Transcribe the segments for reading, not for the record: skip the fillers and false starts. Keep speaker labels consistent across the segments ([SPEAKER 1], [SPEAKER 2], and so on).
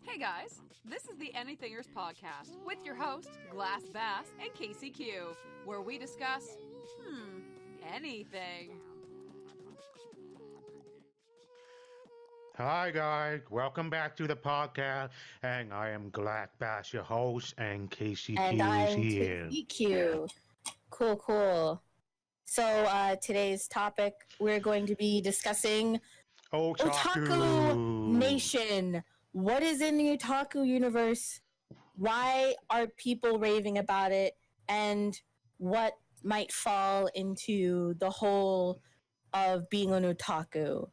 [SPEAKER 1] Hey guys, this is the Anythingers podcast with your host, Glass Bass and Casey Q, where we discuss, anything.
[SPEAKER 2] Hi guys, welcome back to the podcast, and I am Glass Bass, your host, and Casey
[SPEAKER 3] And
[SPEAKER 2] Q is
[SPEAKER 3] I'm
[SPEAKER 2] here.
[SPEAKER 3] TQ. Cool. So today's topic, we're going to be discussing Otaku Nation. What is in the Otaku universe? Why are people raving about it? And what might fall into the whole of being an otaku?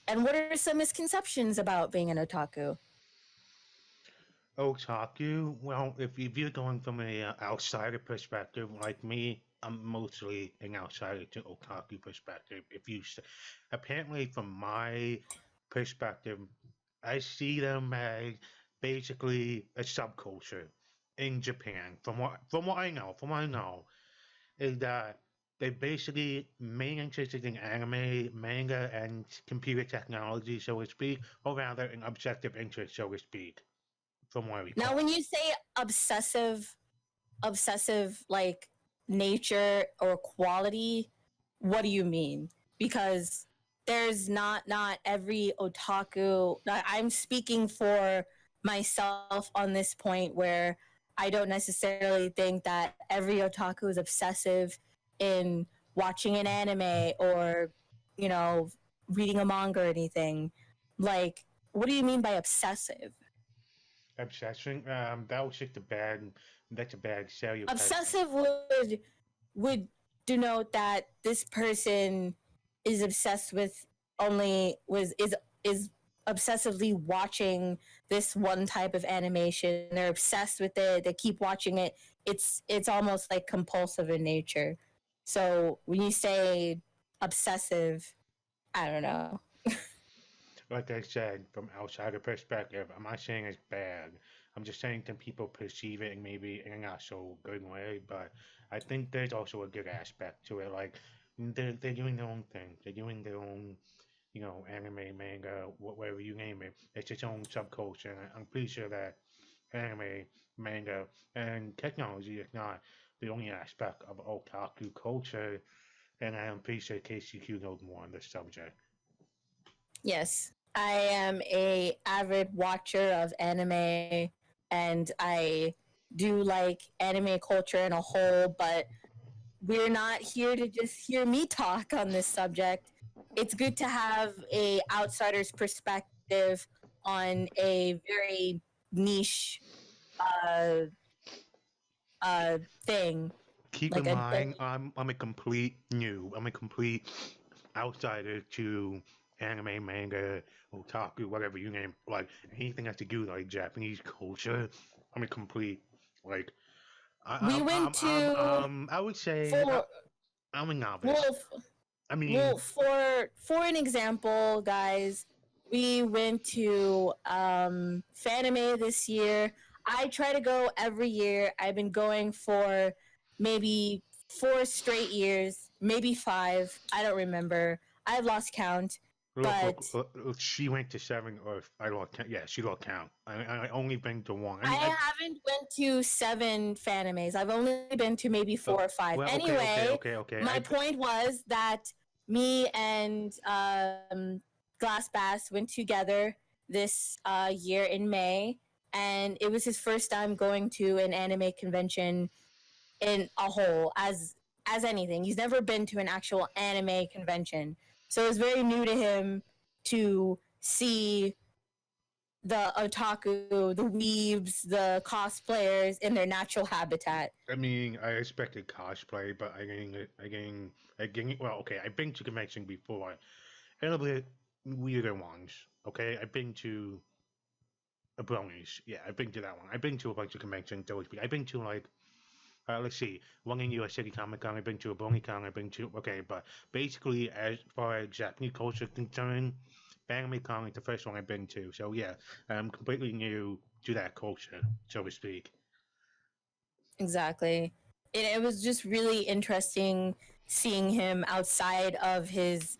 [SPEAKER 3] And what are some misconceptions about being an otaku?
[SPEAKER 2] Otaku, well, if you're going from an outsider perspective, like me, I'm mostly an outsider to otaku perspective. Apparently, from my perspective, I see them as basically a subculture in Japan. From what I know, is that they're basically main interested in anime, manga, and computer technology, so to speak, or rather an objective interest, so to speak, from what I recall.
[SPEAKER 3] Now, when you say obsessive like nature or quality, what do you mean? Because there's not every otaku. I'm speaking for myself on this point where I don't necessarily think that every otaku is obsessive in watching an anime or, reading a manga or anything. Like, what do you mean by obsessive?
[SPEAKER 2] Obsession, that was just that's a bad stereotype.
[SPEAKER 3] Obsessive would denote that this person is obsessed with is obsessively watching this one type of animation. They're obsessed with it. They keep watching it. It's almost like compulsive in nature. So when you say obsessive, I don't know.
[SPEAKER 2] Like I said, from outsider perspective, I'm not saying it's bad. I'm just saying that people perceive it in maybe in a not so good way, but I think there's also a good aspect to it. Like they're doing their own thing. They're doing their own, anime, manga, whatever you name it. It's its own subculture, and I'm pretty sure that anime, manga, and technology is not the only aspect of otaku culture. And I'm pretty sure KCQ knows more on this subject.
[SPEAKER 3] Yes, I am a avid watcher of anime, and I do like anime culture in a whole, but we're not here to just hear me talk on this subject. It's good to have a outsider's perspective on a very niche thing.
[SPEAKER 2] Keep
[SPEAKER 3] Like
[SPEAKER 2] in mind, I'm a complete noob. I'm a complete outsider to anime, manga, otaku, whatever you name. Like anything has to do with like Japanese culture. I'm a complete like. I would say I'm a novice.
[SPEAKER 3] For an example, guys, we went to Fanime this year. I try to go every year. I've been going for maybe 4 straight years, maybe 5. I don't remember. I've lost count. But
[SPEAKER 2] Look, she went to 7, or I lost count. Yeah, she lost count. I only been to 1.
[SPEAKER 3] I haven't went to 7 Fanimes. I've only been to maybe 4 or 5.
[SPEAKER 2] Well,
[SPEAKER 3] anyway,
[SPEAKER 2] okay.
[SPEAKER 3] My point was that me and Glass Bass went together this year in May, and it was his first time going to an anime convention in a whole as anything. He's never been to an actual anime convention. So it was very new to him to see the otaku, the weebs, the cosplayers in their natural habitat.
[SPEAKER 2] I mean, I expected cosplay, but well, okay, I've been to convention before. A little bit weirder ones, okay? I've been to a bronies. Yeah, I've been to that one. I've been to a bunch of conventions. I've been to, like, let's see, one in US City Comic Con, I've been to a BronyCon, but basically, as far as Japanese culture is concerned, Anime Con is the first one I've been to. So yeah, I'm completely new to that culture, so to speak.
[SPEAKER 3] Exactly. It was just really interesting seeing him outside of his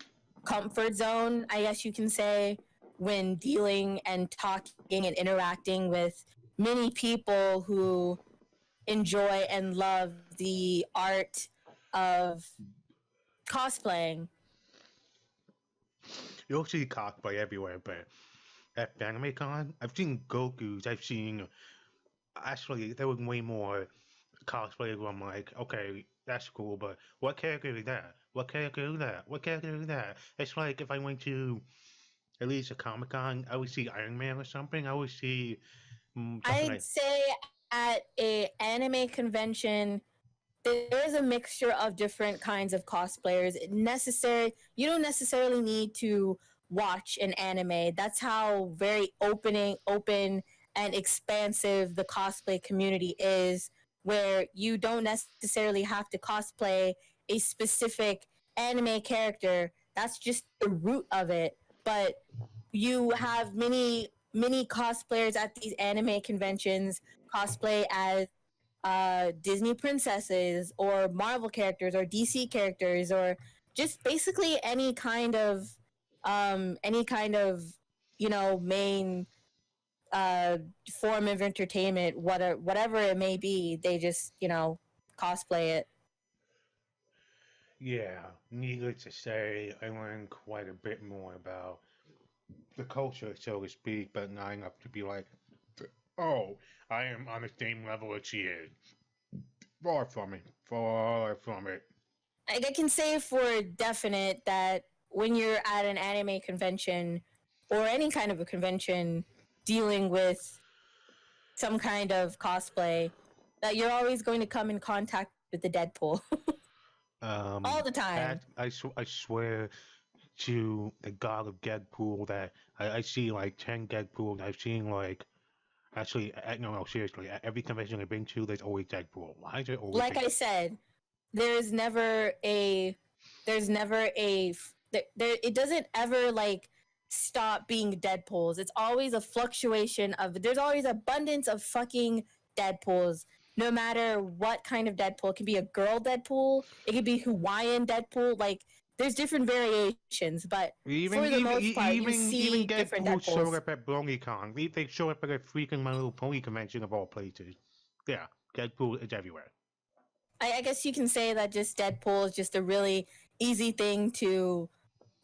[SPEAKER 3] comfort zone, I guess you can say, when dealing and talking and interacting with many people who enjoy and love the art of cosplaying.
[SPEAKER 2] You'll see cosplay everywhere, but at AnimeCon, I've seen Goku's, I've seen, actually, there was way more cosplayers where I'm like, okay, that's cool, but what character is that? What character is that? What character is that? It's like if I went to at least a Comic Con, I would see Iron Man or something. I would see something
[SPEAKER 3] I'd
[SPEAKER 2] like.
[SPEAKER 3] say at a anime convention, there's a mixture of different kinds of cosplayers. You don't necessarily need to watch an anime. That's how very open and expansive the cosplay community is, where you don't necessarily have to cosplay a specific anime character. That's just the root of it. But you have many cosplayers at these anime conventions cosplay as Disney princesses or Marvel characters or DC characters or just basically any kind of main uh, form of entertainment, whatever it may be. They just cosplay it.
[SPEAKER 2] Yeah, needless to say, I learned quite a bit more about the culture, so to speak, but not enough to be like, oh, I am on the same level as she is. Far from it. Far from it.
[SPEAKER 3] I can say for definite that when you're at an anime convention or any kind of a convention dealing with some kind of cosplay, that you're always going to come in contact with the Deadpool all the time.
[SPEAKER 2] That I swear to the god of Deadpool that I see like 10 Deadpool. I've seen like actually no seriously at every convention I've been to there's always Deadpool. Why is there always
[SPEAKER 3] Like I said, there's never a it doesn't ever like stop being Deadpools. It's always a fluctuation of there's always abundance of fucking Deadpools. No matter what kind of Deadpool. It could be a girl Deadpool, it could be Hawaiian Deadpool, like there's different variations, but for the most part you see
[SPEAKER 2] even
[SPEAKER 3] different
[SPEAKER 2] Deadpool showed
[SPEAKER 3] Deadpools.
[SPEAKER 2] up at BronyCon. They show up at a freaking My Little Pony convention of all places. Yeah, Deadpool is everywhere.
[SPEAKER 3] I guess you can say that just Deadpool is just a really easy thing to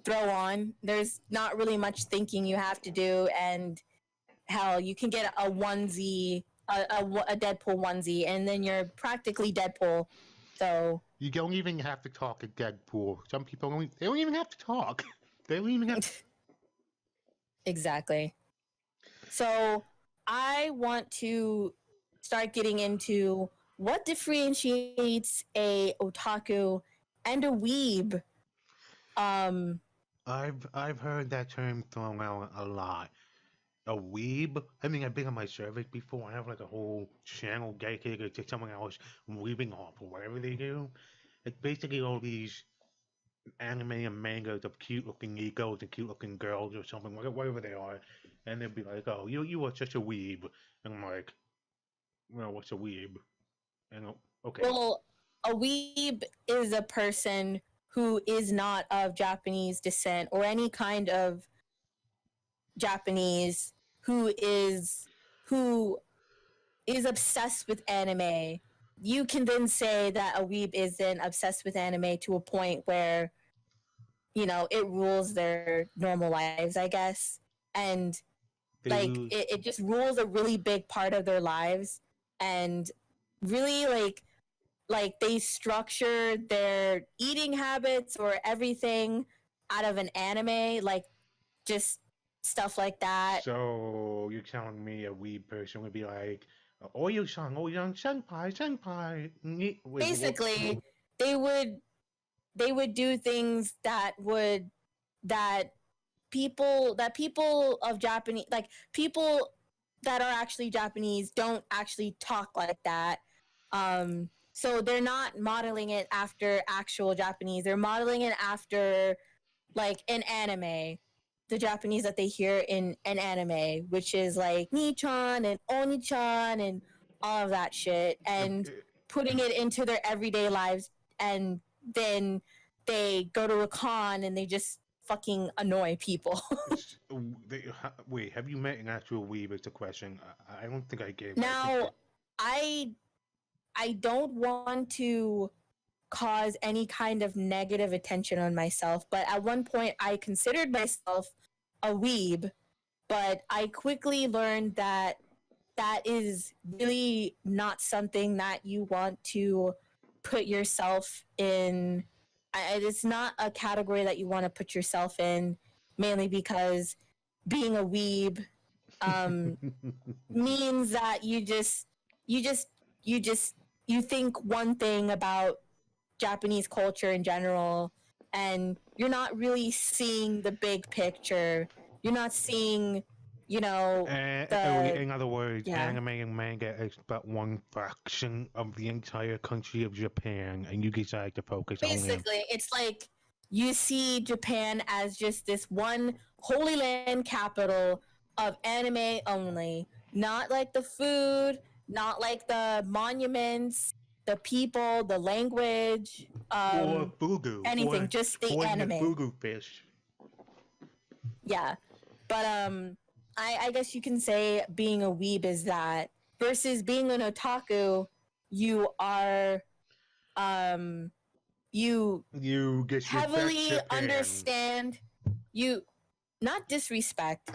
[SPEAKER 3] throw on. There's not really much thinking you have to do, and hell, you can get a onesie, a Deadpool onesie, and then you're practically Deadpool. So
[SPEAKER 2] You don't even have to talk at Deadpool. Some people they don't even have to talk. They don't even have.
[SPEAKER 3] exactly. So I want to start getting into what differentiates a otaku and a weeb. Um,
[SPEAKER 2] I've heard that term thrown out a lot. A weeb? I mean, I've been on my service before. I have like a whole channel dedicated to someone else weaving off or whatever they do. It's basically all these anime and mangas of cute looking egos and cute looking girls or something, whatever they are. And they'll be like, oh, you are such a weeb. And I'm like, well, what's a weeb? And okay.
[SPEAKER 3] Well, a weeb is a person who is not of Japanese descent or any kind of Japanese who is obsessed with anime. You can then say that a weeb isn't obsessed with anime to a point where it rules their normal lives, I guess. And like it just rules a really big part of their lives, and really like they structure their eating habits or everything out of an anime, like just stuff like that.
[SPEAKER 2] So you're telling me a weeb person would be like, Oyo-san, senpai, senpai.
[SPEAKER 3] Basically, they would do things that people of Japanese, like people that are actually Japanese don't actually talk like that. So they're not modeling it after actual Japanese. They're modeling it after like an anime, the Japanese that they hear in an anime, which is like Ni-chan and Oni-chan and all of that shit, and putting it into their everyday lives. And then they go to a con and they just fucking annoy people.
[SPEAKER 2] Wait, have you met an actual weeb? Is the question. I don't think I gave.
[SPEAKER 3] Now, I don't want to cause any kind of negative attention on myself, but at one point I considered myself a weeb, but I quickly learned that that is really not something that you want to put yourself in. It's not a category that you want to put yourself in, mainly because being a weeb means that you just you just you think one thing about Japanese culture in general, and you're not really seeing the big picture. You're not seeing,
[SPEAKER 2] In other words,
[SPEAKER 3] yeah.
[SPEAKER 2] anime and manga is but one fraction of the entire country of Japan, and you decide to focus only on.
[SPEAKER 3] Basically, it's like you see Japan as just this one holy land capital of anime only, not like the food, not like the monuments, the people, the language,
[SPEAKER 2] Or fugu.
[SPEAKER 3] anything,
[SPEAKER 2] Or
[SPEAKER 3] just the
[SPEAKER 2] poignant
[SPEAKER 3] anime.
[SPEAKER 2] fugu fish.
[SPEAKER 3] Yeah, but I guess you can say being a weeb is that versus being an otaku, you are you
[SPEAKER 2] You disrespect
[SPEAKER 3] heavily
[SPEAKER 2] Japan.
[SPEAKER 3] understand, you not disrespect.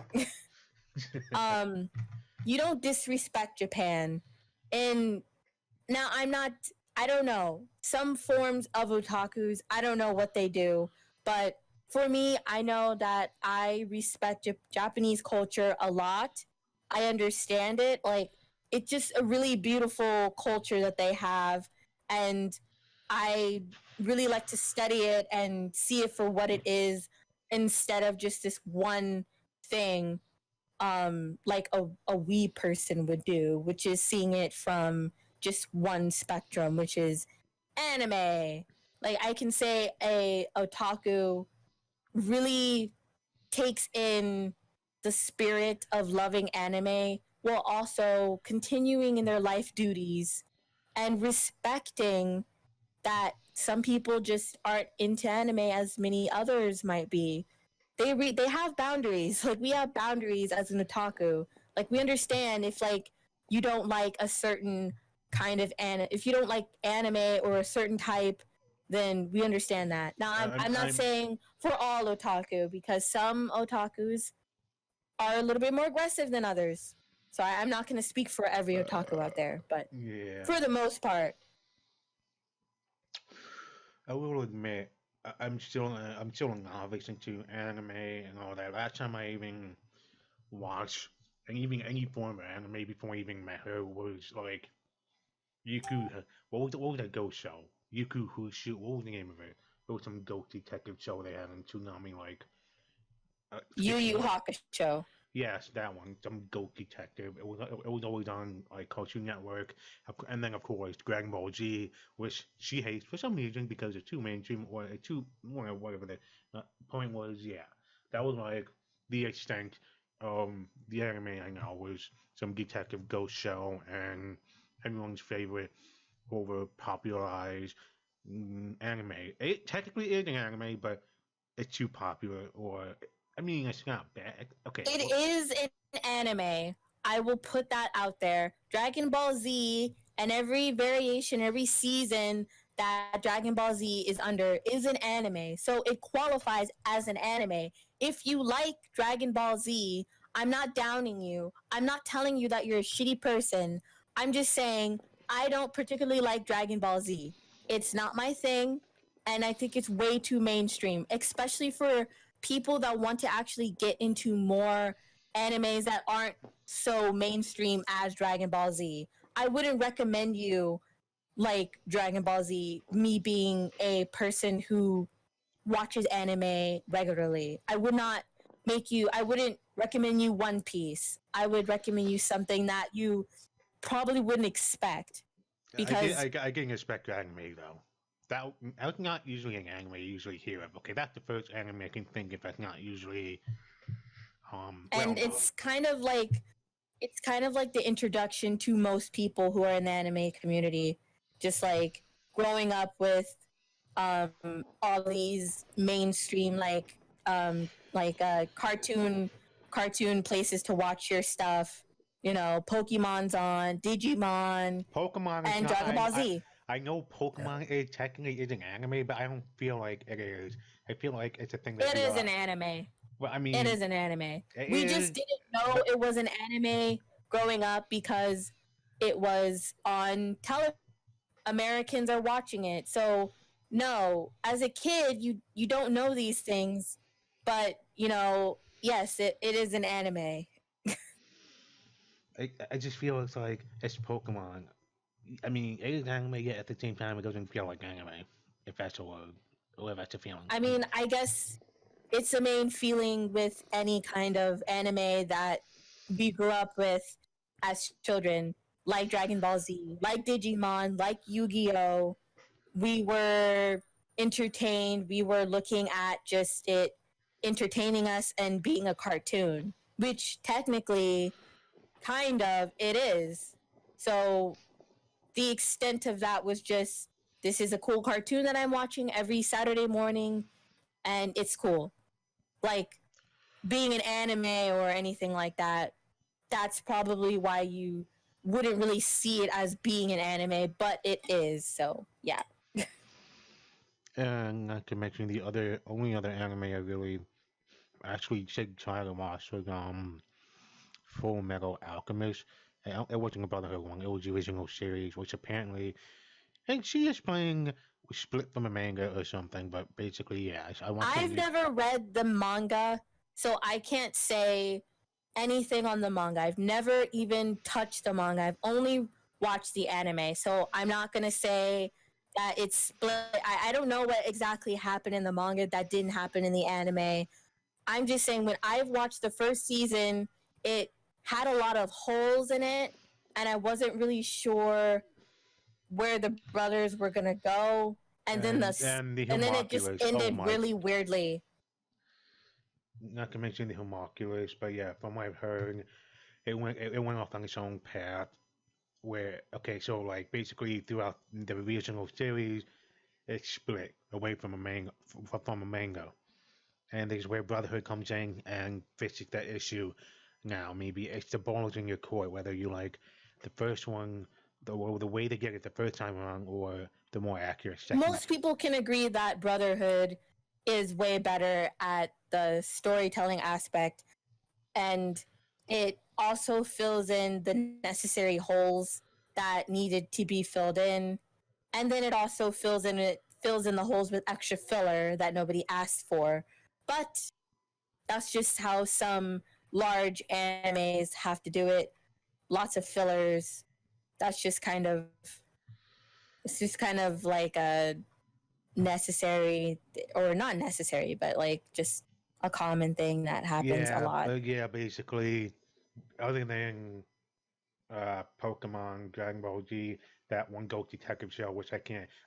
[SPEAKER 3] You don't disrespect Japan. And now I don't know. Some forms of otakus, I don't know what they do, but for me, I know that I respect Japanese culture a lot. I understand it. Like, it's just a really beautiful culture that they have. And I really like to study it and see it for what it is instead of just this one thing, like a wee person would do, which is seeing it from just one spectrum, which is anime. Like, I can say a otaku really takes in the spirit of loving anime while also continuing in their life duties and respecting that some people just aren't into anime as many others might be. They have boundaries. Like, we have boundaries as an otaku. Like, we understand if like you don't like a certain kind of if you don't like anime or a certain type, then we understand that. Now, I'm not saying for all otaku, because some otakus are a little bit more aggressive than others. So I'm not going to speak for every otaku out there, but
[SPEAKER 2] Yeah.
[SPEAKER 3] for the most part,
[SPEAKER 2] I will admit, I'm still a novice into anime and all that. Last time I even watched any form of anime before I even met her was like Yuku. What was that ghost show? Yuku Hushu. What was the name of it? It was some ghost detective show they had in Tsunami, like.
[SPEAKER 3] Yu Yu Hakusho.
[SPEAKER 2] Yes, that one. Some ghost detective. It was always on like Cartoon Network, and then of course Dragon Ball Z, which she hates for some reason because it's too mainstream or too whatever. The point was, yeah, that was like the extent. The anime I know was some detective ghost show, and everyone's favorite over popularized anime. It technically is an anime, but it's too popular, or I mean, it's not bad. Okay.
[SPEAKER 3] It is an anime. I will put that out there. Dragon Ball Z and every variation, every season that Dragon Ball Z is under is an anime. So it qualifies as an anime. If you like Dragon Ball Z, I'm not downing you. I'm not telling you that you're a shitty person. I'm just saying I don't particularly like Dragon Ball Z. It's not my thing, and I think it's way too mainstream, especially for people that want to actually get into more animes that aren't so mainstream as Dragon Ball Z. I wouldn't recommend you like Dragon Ball Z, me being a person who watches anime regularly. I wouldn't recommend you One Piece. I would recommend you something that you probably wouldn't expect. Because
[SPEAKER 2] I can expect anime though. That's not usually an anime you usually hear of. Okay, that's the first anime I can think of that's not usually
[SPEAKER 3] and it's kind of like the introduction to most people who are in the anime community, just like growing up with all these mainstream like cartoon places to watch your stuff. You know, Pokemon's on, Digimon,
[SPEAKER 2] Pokemon is
[SPEAKER 3] and
[SPEAKER 2] not.
[SPEAKER 3] Dragon Ball Z.
[SPEAKER 2] I know Pokemon is technically is an anime, but I don't feel like it is. I feel like it's a thing that
[SPEAKER 3] It
[SPEAKER 2] you
[SPEAKER 3] is an anime.
[SPEAKER 2] Well, I
[SPEAKER 3] It
[SPEAKER 2] mean,
[SPEAKER 3] is an anime.
[SPEAKER 2] it
[SPEAKER 3] We
[SPEAKER 2] is,
[SPEAKER 3] just didn't know
[SPEAKER 2] but
[SPEAKER 3] it was an anime growing up because it was on television. Americans are watching it. So no, as a kid, you don't know these things, but yes, it is an anime.
[SPEAKER 2] I just feel it's like it's Pokemon. I mean, it is anime, yet at the same time, it doesn't feel like anime. If that's a word, or if that's a feeling.
[SPEAKER 3] I mean, I guess it's the main feeling with any kind of anime that we grew up with as children, like Dragon Ball Z, like Digimon, like Yu-Gi-Oh. We were entertained. We were looking at just it entertaining us and being a cartoon, which technically, kind of, it is. So the extent of that was just this is a cool cartoon that I'm watching every Saturday morning, and it's cool. Like being an anime or anything like that, that's probably why you wouldn't really see it as being an anime, but it is. So yeah.
[SPEAKER 2] And not to mention the only other anime I really actually said tried to watch was Full Metal Alchemist. It wasn't a Brotherhood one. It was the original series, which apparently, and she is playing split from a manga or something. But basically, yeah, I want.
[SPEAKER 3] I've never read the manga, so I can't say anything on the manga. I've never even touched the manga. I've only watched the anime, so I'm not gonna say that it's split. I don't know what exactly happened in the manga that didn't happen in the anime. I'm just saying when I've watched the first season, it had a lot of holes in it, and I wasn't really sure where the brothers were gonna go. And then it just ended really weirdly.
[SPEAKER 2] Not to mention the homunculus, but yeah, from what I've heard, it went off on its own path. Where okay, so like basically throughout the original series, it's split away from a manga, and this is where Brotherhood comes in and fixes that issue. Now maybe it's the ball is in your court whether you like the first one, the way they get it the first time around, or the more accurate second.
[SPEAKER 3] Most people can agree that Brotherhood is way better at the storytelling aspect, and it also fills in the necessary holes that needed to be filled in, and then it also fills in the holes with extra filler that nobody asked for. But that's just how some large animes have to do it. Lots of fillers. That's just kind of like a necessary, or not necessary, but like just a common thing that happens a lot.
[SPEAKER 2] Yeah, basically, other than Pokemon, Dragon Ball Z, that one Ghost Detective show, which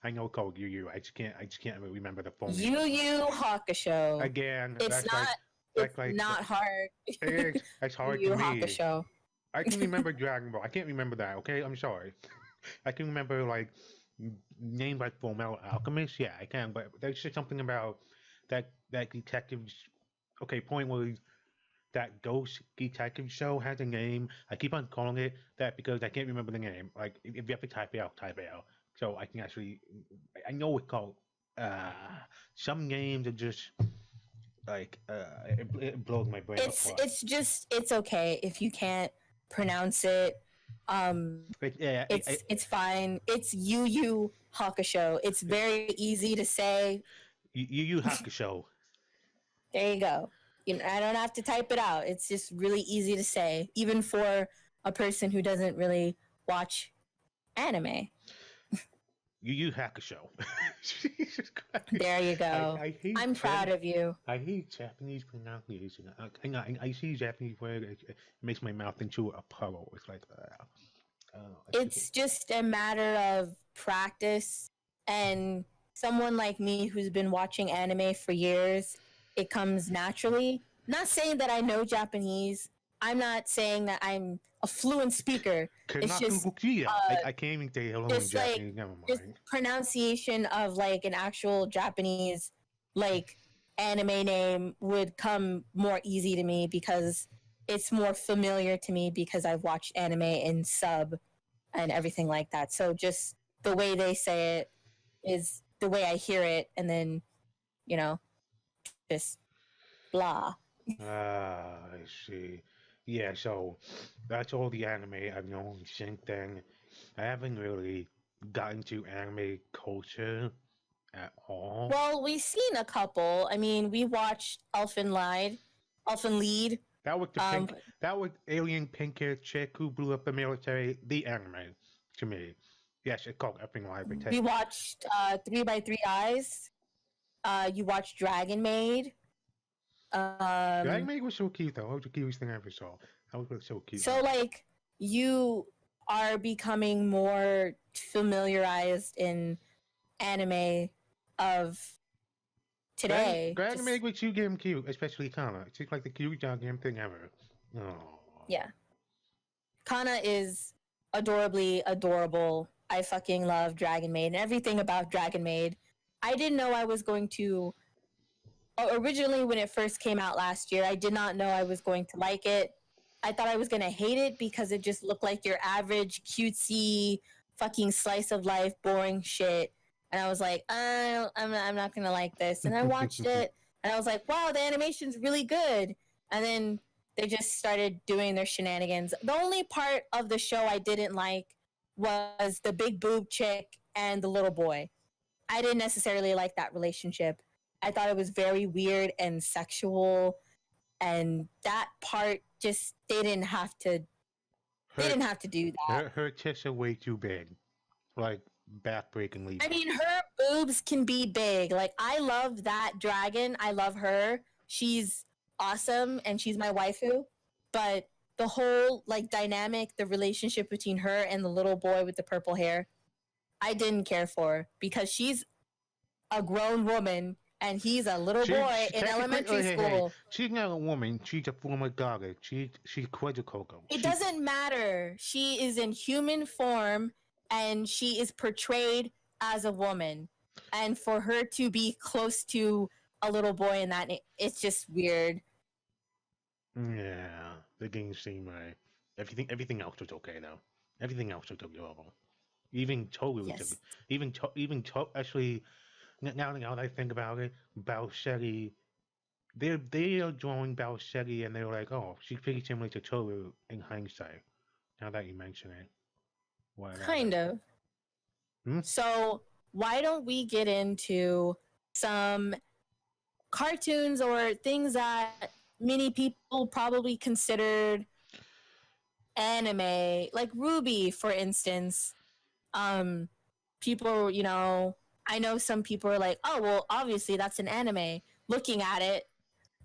[SPEAKER 2] I know called Yu Yu. I just can't remember the full name.
[SPEAKER 3] Yu Yu Hakusho.
[SPEAKER 2] Again,
[SPEAKER 3] it's not hard.
[SPEAKER 2] It's hard
[SPEAKER 3] Yu Yu
[SPEAKER 2] to me.
[SPEAKER 3] Hakusho.
[SPEAKER 2] I can remember Dragon Ball. I can't remember that. Okay, I'm sorry. I can remember like names like Full Metal Alchemist. Yeah, I can. But there's just something about that detective's. Okay, point was that Ghost Detective show has a name. I keep on calling it that because I can't remember the name. Like if you have to type it out. So I can actually. I know it's called. Some names are just like it blows my brain.
[SPEAKER 3] It's okay if you can't pronounce it. It's fine. It's Yu Yu Hakusho. It's very easy to say.
[SPEAKER 2] Yu Yu Hakusho.
[SPEAKER 3] There you go. I don't have to type it out. It's just really easy to say, even for a person who doesn't really watch anime.
[SPEAKER 2] Yu Yu Hakusho. Jesus Christ.
[SPEAKER 3] There you go. I'm proud of you.
[SPEAKER 2] I hate Japanese pronunciation. I see Japanese word, it makes my mouth into a puddle. It's like,
[SPEAKER 3] it's just a matter of practice, and someone like me who's been watching anime for years, it comes naturally. Not saying that I know Japanese. I'm not saying that I'm a fluent speaker. It's just
[SPEAKER 2] I can't even say hello in Japanese. Never mind.
[SPEAKER 3] Just pronunciation of like an actual Japanese like anime name would come more easy to me because it's more familiar to me because I've watched anime in sub and everything like that. So just the way they say it is the way I hear it, and then you know, just blah.
[SPEAKER 2] I see. Yeah, so that's all the anime I've known since then. I haven't really gotten to anime culture at all.
[SPEAKER 3] Well, we've seen a couple. I mean, we watched Elfen Lead.
[SPEAKER 2] That was the
[SPEAKER 3] Um,
[SPEAKER 2] that was alien pink-haired chick who blew up the military. The anime, to me. Yes, it's called Effing Live.
[SPEAKER 3] we watched 3 by 3 Eyes. You watched Dragon Maid.
[SPEAKER 2] Dragon Maid was so cute though. That was the cutest thing I ever saw. That was so cute.
[SPEAKER 3] So like you are becoming more familiarized in anime of today.
[SPEAKER 2] Dragon Maid was too damn cute, especially Kana. It's just like the cutest damn thing ever. Oh.
[SPEAKER 3] Yeah. Kana is adorably adorable. I fucking love Dragon Maid and everything about Dragon Maid. I didn't know I was going to. Originally, when it first came out last year, I did not know I was going to like it. I thought I was going to hate it because it just looked like your average cutesy fucking slice of life boring shit. And I was like, I'm not going to like this. And I watched it and I was like, wow, the animation's really good. And then they just started doing their shenanigans. The only part of the show I didn't like was the big boob chick and the little boy. I didn't necessarily like that relationship. I thought it was very weird and sexual, and that part just they didn't have to do that.
[SPEAKER 2] Her tits are way too big, like backbreakingly.
[SPEAKER 3] I mean, her boobs can be big. Like I love that dragon. I love her. She's awesome, and she's my waifu. But the whole like dynamic, the relationship between her and the little boy with the purple hair, I didn't care for because she's a grown woman. And he's a little boy in elementary school.
[SPEAKER 2] Hey, she's not a woman. She's a former goddess. She's Quetzalcoatl.
[SPEAKER 3] It doesn't matter. She is in human form, and she is portrayed as a woman. And for her to be close to a little boy in that, it's just weird.
[SPEAKER 2] Yeah, the game seemed right. Everything else was okay though. Everything else was adorable. Even Toru was actually. Now that I think about it, Balsetti, they are drawing Balsetti and they're like, oh, she's pretty similar to Toru in hindsight. Now that you mention it.
[SPEAKER 3] Kind of. So why don't we get into some cartoons or things that many people probably considered anime, like Ruby, for instance. People, I know some people are like, oh, well, obviously that's an anime. Looking at it,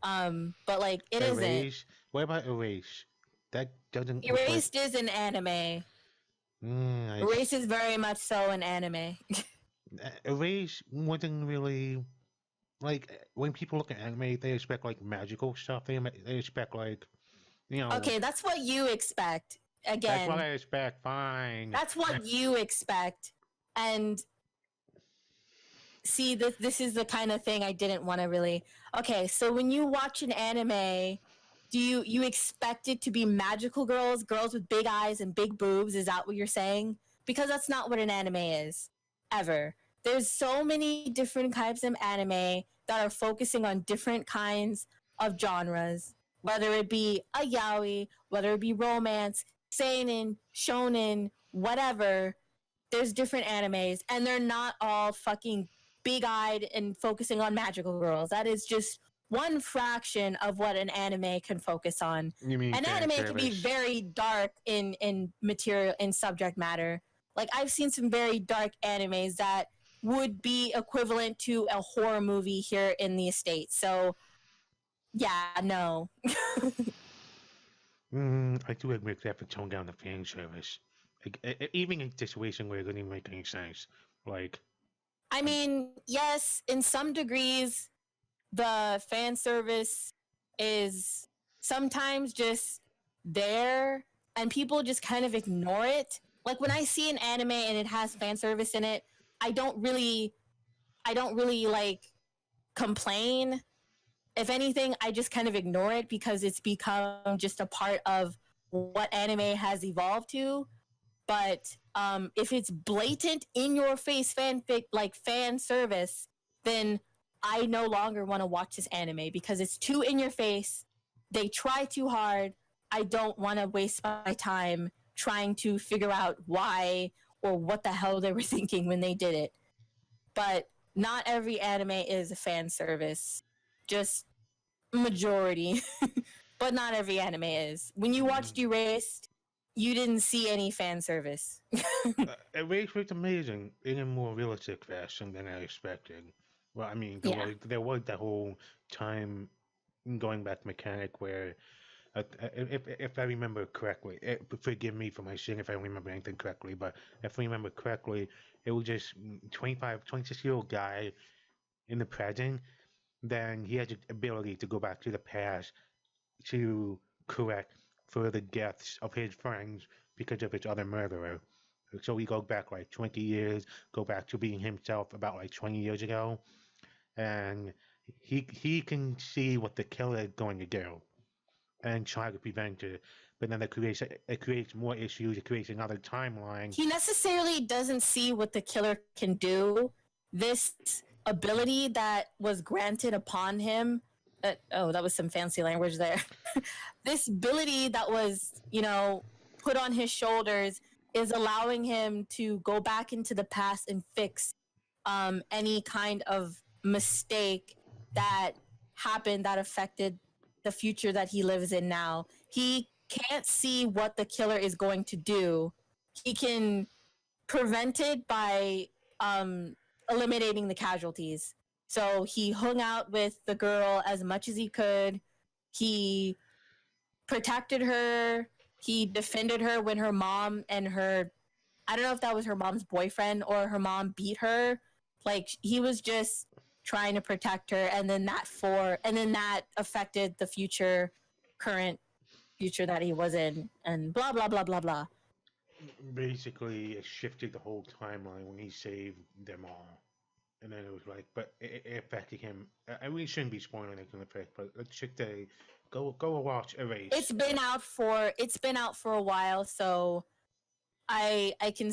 [SPEAKER 3] but like it isn't.
[SPEAKER 2] What about Erase? That doesn't.
[SPEAKER 3] Erased is an anime. Erase is very much so an anime.
[SPEAKER 2] Erase wasn't really like when people look at anime, they expect like magical stuff. They expect like,
[SPEAKER 3] Okay, that's what you expect. Again,
[SPEAKER 2] that's what I expect. Fine.
[SPEAKER 3] That's what you expect, and. See, this is the kind of thing I didn't want to really. Okay, so when you watch an anime, do you expect it to be magical girls with big eyes and big boobs? Is that what you're saying? Because that's not what an anime is, ever. There's so many different types of anime that are focusing on different kinds of genres, whether it be a yaoi, whether it be romance, seinen, shonen, whatever. There's different animes, and they're not all fucking big-eyed and focusing on magical girls. That is just one fraction of what an anime can focus on.
[SPEAKER 2] You mean
[SPEAKER 3] an anime can be very dark in material, in subject matter. Like I've seen some very dark animes that would be equivalent to a horror movie here in the States. So yeah, no.
[SPEAKER 2] I do admit they have to tone down the fan service. Even in a situation where it doesn't even make any sense. Like
[SPEAKER 3] I mean, yes, in some degrees, the fan service is sometimes just there and people just kind of ignore it. Like when I see an anime and it has fan service in it, I don't really like complain. if anything, I just kind of ignore it because it's become just a part of what anime has evolved to. But if it's blatant in your face fanfic, like fan service, then I no longer want to watch this anime because it's too in your face. They try too hard. I don't want to waste my time trying to figure out why or what the hell they were thinking when they did it. But not every anime is a fan service. Just majority. But not every anime is. When you watched Erased, you didn't see any fan service.
[SPEAKER 2] Erased was amazing in a more realistic fashion than I expected. Well, I mean,
[SPEAKER 3] Yeah.
[SPEAKER 2] there was that whole time going back mechanic where, if I remember correctly, forgive me for my sin if I don't remember anything correctly, but if I remember correctly, it was just 26-year-old guy in the present. Then he had the ability to go back to the past to correct for the deaths of his friends because of his other murderer. So we go back like 20 years, go back to being himself about like 20 years ago, and he can see what the killer is going to do and try to prevent it. But then it creates more issues. It creates another timeline.
[SPEAKER 3] He necessarily doesn't see what the killer can do. This ability that was granted upon him. That was some fancy language there. This ability that was, put on his shoulders is allowing him to go back into the past and fix any kind of mistake that happened that affected the future that he lives in now. He can't see what the killer is going to do. He can prevent it by eliminating the casualties. So he hung out with the girl as much as he could. He protected her. He defended her when her mom and her, I don't know if that was her mom's boyfriend or her mom beat her. Like, he was just trying to protect her, and then that affected the current future that he was in, and blah blah blah blah blah.
[SPEAKER 2] Basically, it shifted the whole timeline when he saved them all. And then it was like, but it affected him. I really shouldn't be spoiling it in effect, but let's check the go watch Erase.
[SPEAKER 3] It's been out for a while, so I can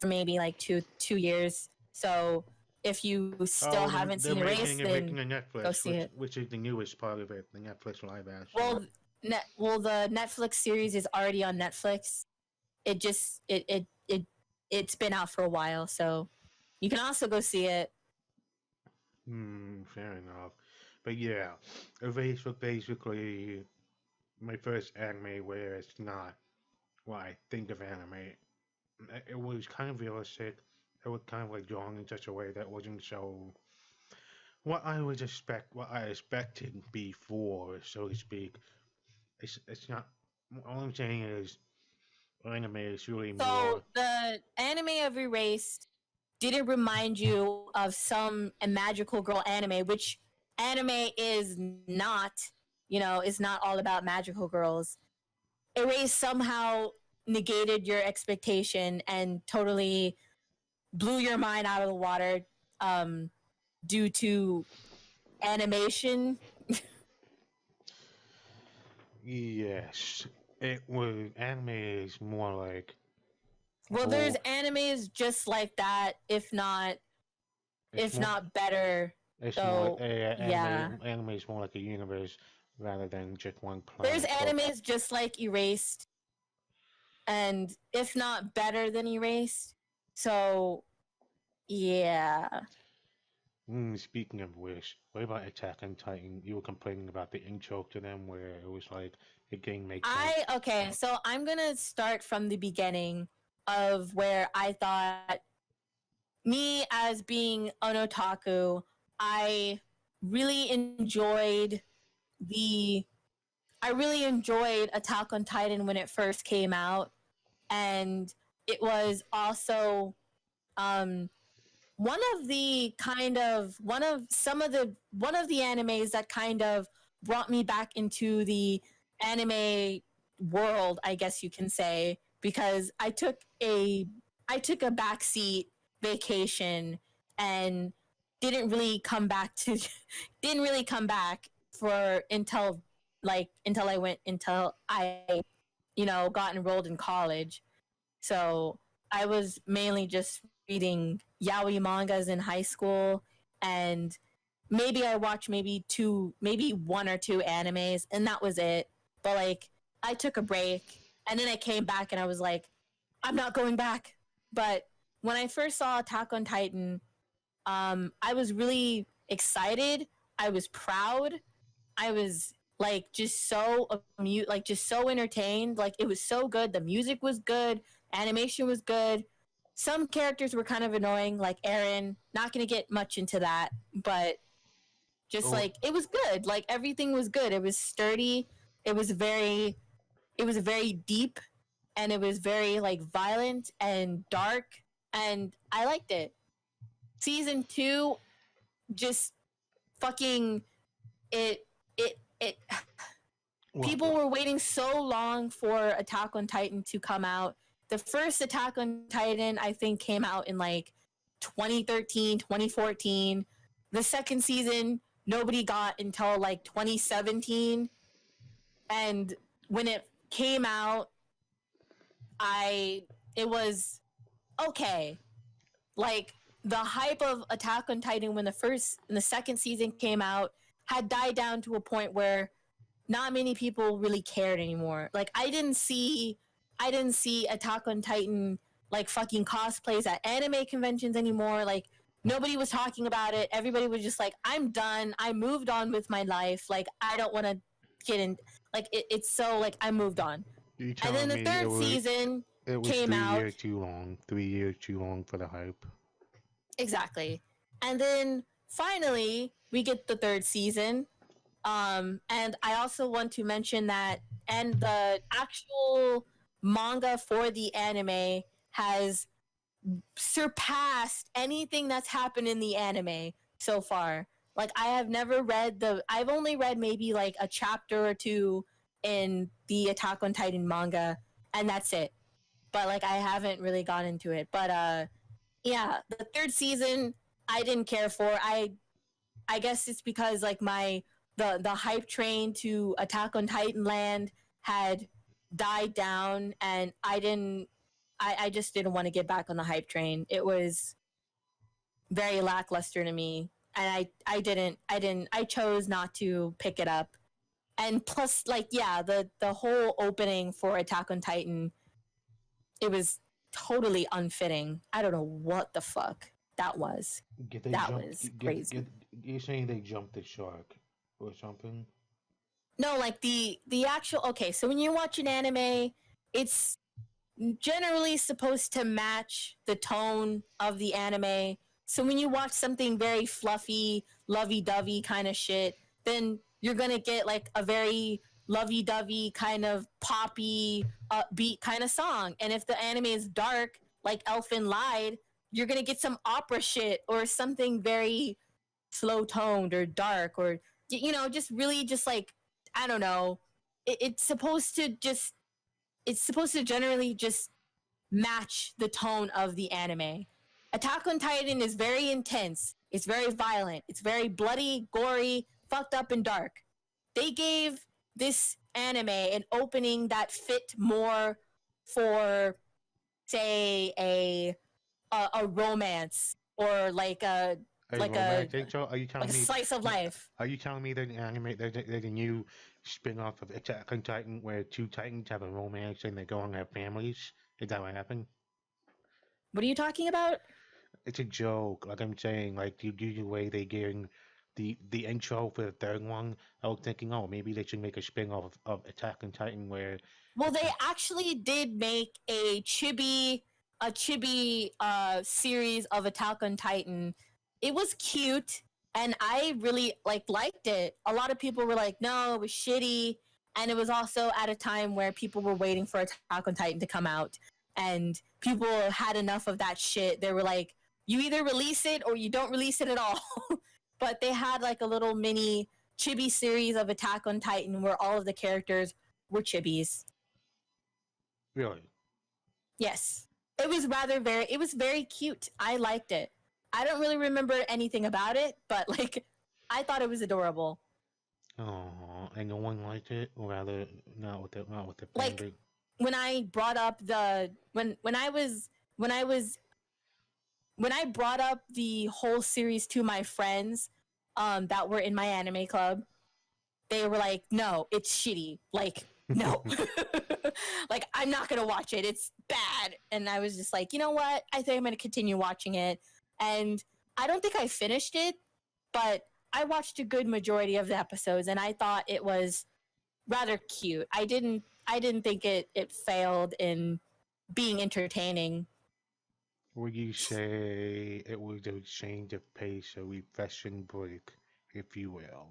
[SPEAKER 3] maybe like two years. So if you still haven't seen Erase, then
[SPEAKER 2] Netflix,
[SPEAKER 3] go see it.
[SPEAKER 2] Which is the newest part of it, the Netflix live action.
[SPEAKER 3] Well, the Netflix series is already on Netflix. It just it's been out for a while, so you can also go see it.
[SPEAKER 2] Fair enough. But yeah, Erase was basically my first anime where it's not what I think of anime. It was kind of realistic. It was kind of like drawn in such a way that wasn't so what I expected before, so to speak. It's not. All I'm saying is, anime is really more.
[SPEAKER 3] So the anime of Erased didn't remind you of some magical girl anime, which anime is not. Is not all about magical girls. Erased somehow negated your expectation and totally blew your mind out of the water due to animation.
[SPEAKER 2] Yes, it was. Anime is more like.
[SPEAKER 3] Well, there's animes just like that, if not better.
[SPEAKER 2] It's
[SPEAKER 3] so
[SPEAKER 2] more,
[SPEAKER 3] yeah,
[SPEAKER 2] anime is more like a universe rather than just one planet.
[SPEAKER 3] There's animes just like Erased, and if not better than Erased. So yeah.
[SPEAKER 2] Speaking of which, what about Attack on Titan? You were complaining about the intro to them where it was like it didn't make sense.
[SPEAKER 3] Okay, so I'm gonna start from the beginning of where I thought, me as being an otaku, I really enjoyed Attack on Titan when it first came out, and it was also one of the animes that kind of brought me back into the anime world, I guess you can say, because I took a backseat vacation, and didn't really come back to didn't really come back for until I got enrolled in college. So I was mainly just reading yaoi mangas in high school, and maybe I watched maybe one or two animes, and that was it. But like, I took a break, and then I came back, and I was like, I'm not going back. But when I first saw Attack on Titan, I was really excited. I was proud. I was like just so just so entertained. Like, it was so good. The music was good. Animation was good. Some characters were kind of annoying, like Eren. Not gonna get much into that, but just
[SPEAKER 2] Oh,
[SPEAKER 3] like, it was good. Like, everything was good. It was sturdy. It was very deep, and it was very like violent and dark, and I liked it. Season 2, just fucking it it
[SPEAKER 2] well,
[SPEAKER 3] people were waiting so long for Attack on Titan to come out. The first Attack on Titan, I think, came out in like 2013, 2014. The second season, nobody got until like 2017. And when it came out, it was okay. Like, the hype of Attack on Titan when the first and the second season came out had died down to a point where not many people really cared anymore. Like, I didn't see Attack on Titan like fucking cosplays at anime conventions anymore. Like, nobody was talking about it. Everybody was just like, I'm done. I moved on with my life. Like, I don't want to get in. Like, it's so like, I moved on.
[SPEAKER 2] you
[SPEAKER 3] And then
[SPEAKER 2] telling
[SPEAKER 3] the
[SPEAKER 2] me
[SPEAKER 3] third season
[SPEAKER 2] it was
[SPEAKER 3] came
[SPEAKER 2] 3 years
[SPEAKER 3] out.
[SPEAKER 2] too long? 3 years too long for the hype.
[SPEAKER 3] Exactly. And then finally we get the third season. And I also want to mention that, and the actual manga for the anime has surpassed anything that's happened in the anime so far. Like, I've only read maybe like a chapter or two in the Attack on Titan manga, and that's it. But like, I haven't really got into it. But yeah, the third season I didn't care for. I guess it's because like the hype train to Attack on Titan Land had died down, and I just didn't want to get back on the hype train. It was very lackluster to me, and I chose not to pick it up. And plus, like, yeah, the whole opening for Attack on Titan, it was totally unfitting. I don't know what the fuck that was. That was crazy.
[SPEAKER 2] You're saying they jumped the shark or something?
[SPEAKER 3] No, like the actual, okay, so when you watch an anime, it's generally supposed to match the tone of the anime. So when you watch something very fluffy, lovey-dovey kind of shit, then you're gonna get like a very lovey-dovey kind of poppy, upbeat kind of song. And if the anime is dark, like Elfin Lied, you're gonna get some opera shit or something very slow toned or dark, or just really just like, I don't know. It's supposed to generally just match the tone of the anime. Attack on Titan is very intense. It's very violent. It's very bloody, gory, fucked up, and dark. They gave this anime an opening that fit more for, say, a romance, or like a
[SPEAKER 2] A
[SPEAKER 3] like a
[SPEAKER 2] romantic show? Are you telling
[SPEAKER 3] like a
[SPEAKER 2] me?
[SPEAKER 3] slice of life.
[SPEAKER 2] Are you telling me that there's a new spin-off of Attack on Titan where two Titans have a romance and they go and have families? Is that what happened?
[SPEAKER 3] What are you talking about?
[SPEAKER 2] It's a joke. Like I'm saying, like the way they getting the intro for the third one. I was thinking, oh, maybe they should make a spin-off of Attack on Titan where.
[SPEAKER 3] Well, they actually did make a chibi series of Attack on Titan. It was cute, and I really liked it. A lot of people were like, "No, it was shitty," and it was also at a time where people were waiting for Attack on Titan to come out, and people had enough of that shit. They were like, "You either release it or you don't release it at all." But they had like a little mini chibi series of Attack on Titan where all of the characters were chibis.
[SPEAKER 2] Really?
[SPEAKER 3] Yes. It was very cute. I liked it. I don't really remember anything about it, but like I thought it was adorable.
[SPEAKER 2] Oh, and no one liked it, or rather, not with the fan
[SPEAKER 3] Like
[SPEAKER 2] base.
[SPEAKER 3] when I brought up the when I was when I brought up the whole series to my friends that were in my anime club, they were like, "No, it's shitty. Like, no, like I'm not gonna watch it. It's bad." And I was just like, you know what? I think I'm gonna continue watching it. And I don't think I finished it, but I watched a good majority of the episodes, and I thought it was rather cute. I didn't think it failed in being entertaining.
[SPEAKER 2] Would you say it was a change of pace, a refreshing break, if you will?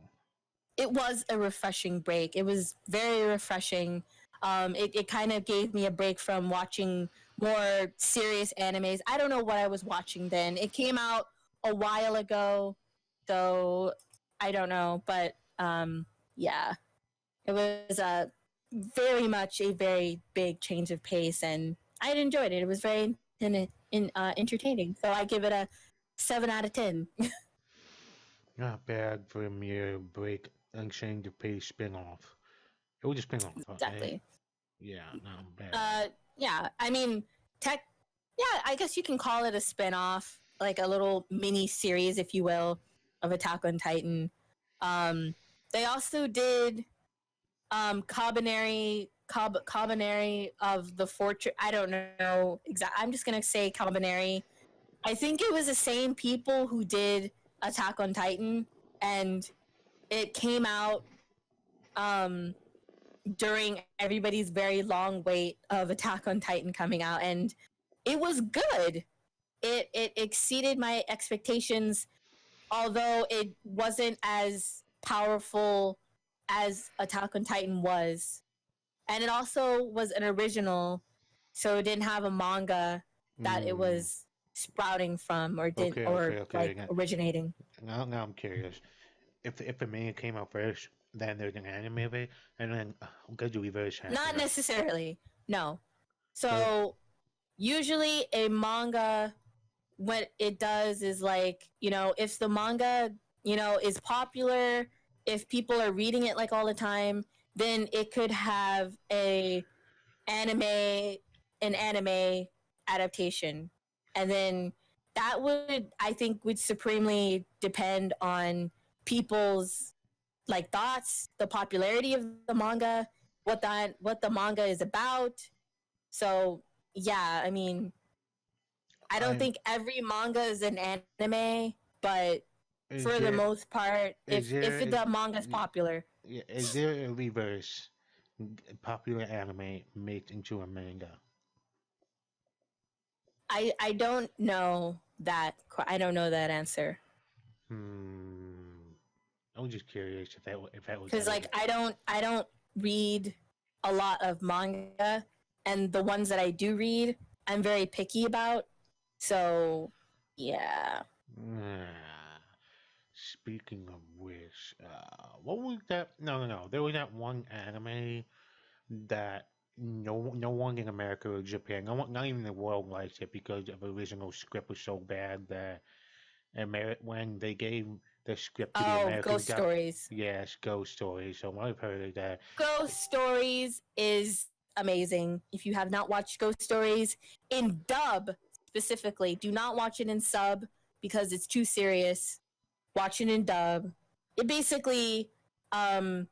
[SPEAKER 3] It was a refreshing break. It was very refreshing. It kind of gave me a break from watching more serious animes. I don't know what I was watching then. It came out a while ago, so I don't know. But yeah, it was very much a very big change of pace, and I enjoyed it. It was very entertaining. So I give it a 7 out of 10.
[SPEAKER 2] Not bad for a mere break and change of pace spin-off. It was a spin-off, right?
[SPEAKER 3] Exactly.
[SPEAKER 2] Yeah, not bad.
[SPEAKER 3] Yeah. I mean, tech. Yeah, I guess you can call it a spin-off, like a little mini series, if you will, of Attack on Titan. They also did Cabaneri of the Fortress. I don't know exactly. I'm just gonna say Cabaneri. I think it was the same people who did Attack on Titan, and it came out um during everybody's very long wait of Attack on Titan coming out, and it was good. It exceeded my expectations, although it wasn't as powerful as Attack on Titan was. And it also was an original, so it didn't have a manga that it
[SPEAKER 2] Mm,
[SPEAKER 3] was sprouting from or didn't
[SPEAKER 2] okay.
[SPEAKER 3] like originating.
[SPEAKER 2] Now I'm curious. If the manga came out first, then there's an anime of it, and then good reverse
[SPEAKER 3] Not
[SPEAKER 2] happening.
[SPEAKER 3] necessarily. No.
[SPEAKER 2] So
[SPEAKER 3] So usually a manga, what it does is like, if the manga, is popular, if people are reading it like all the time, then it could have anime an anime adaptation. And then that would, I think, would supremely depend on people's like thoughts, the popularity of the manga, what the manga is about. So yeah, I mean, I don't
[SPEAKER 2] I
[SPEAKER 3] think every manga is an anime, but
[SPEAKER 2] is
[SPEAKER 3] for the
[SPEAKER 2] there
[SPEAKER 3] most part,
[SPEAKER 2] is
[SPEAKER 3] if
[SPEAKER 2] there
[SPEAKER 3] the manga is popular,
[SPEAKER 2] is there a reverse popular anime made into a manga?
[SPEAKER 3] I don't know that. I don't know that answer
[SPEAKER 2] Hmm. I was just curious if that was
[SPEAKER 3] because
[SPEAKER 2] ever.
[SPEAKER 3] like I don't read a lot of manga, and the ones that I do read, I'm very picky about. So yeah.
[SPEAKER 2] Ah, speaking of which, what was that? No. There was that one anime that no one in America or Japan, no one, not even the world liked it because the original script was so bad that when they gave the script to the
[SPEAKER 3] Oh,
[SPEAKER 2] American
[SPEAKER 3] Ghost
[SPEAKER 2] dub,
[SPEAKER 3] Stories.
[SPEAKER 2] yes, Ghost Story. So I've heard of that.
[SPEAKER 3] Ghost Stories is amazing. If you have not watched Ghost Stories in dub specifically, do not watch it in sub because it's too serious. Watch it in dub. It basically, um,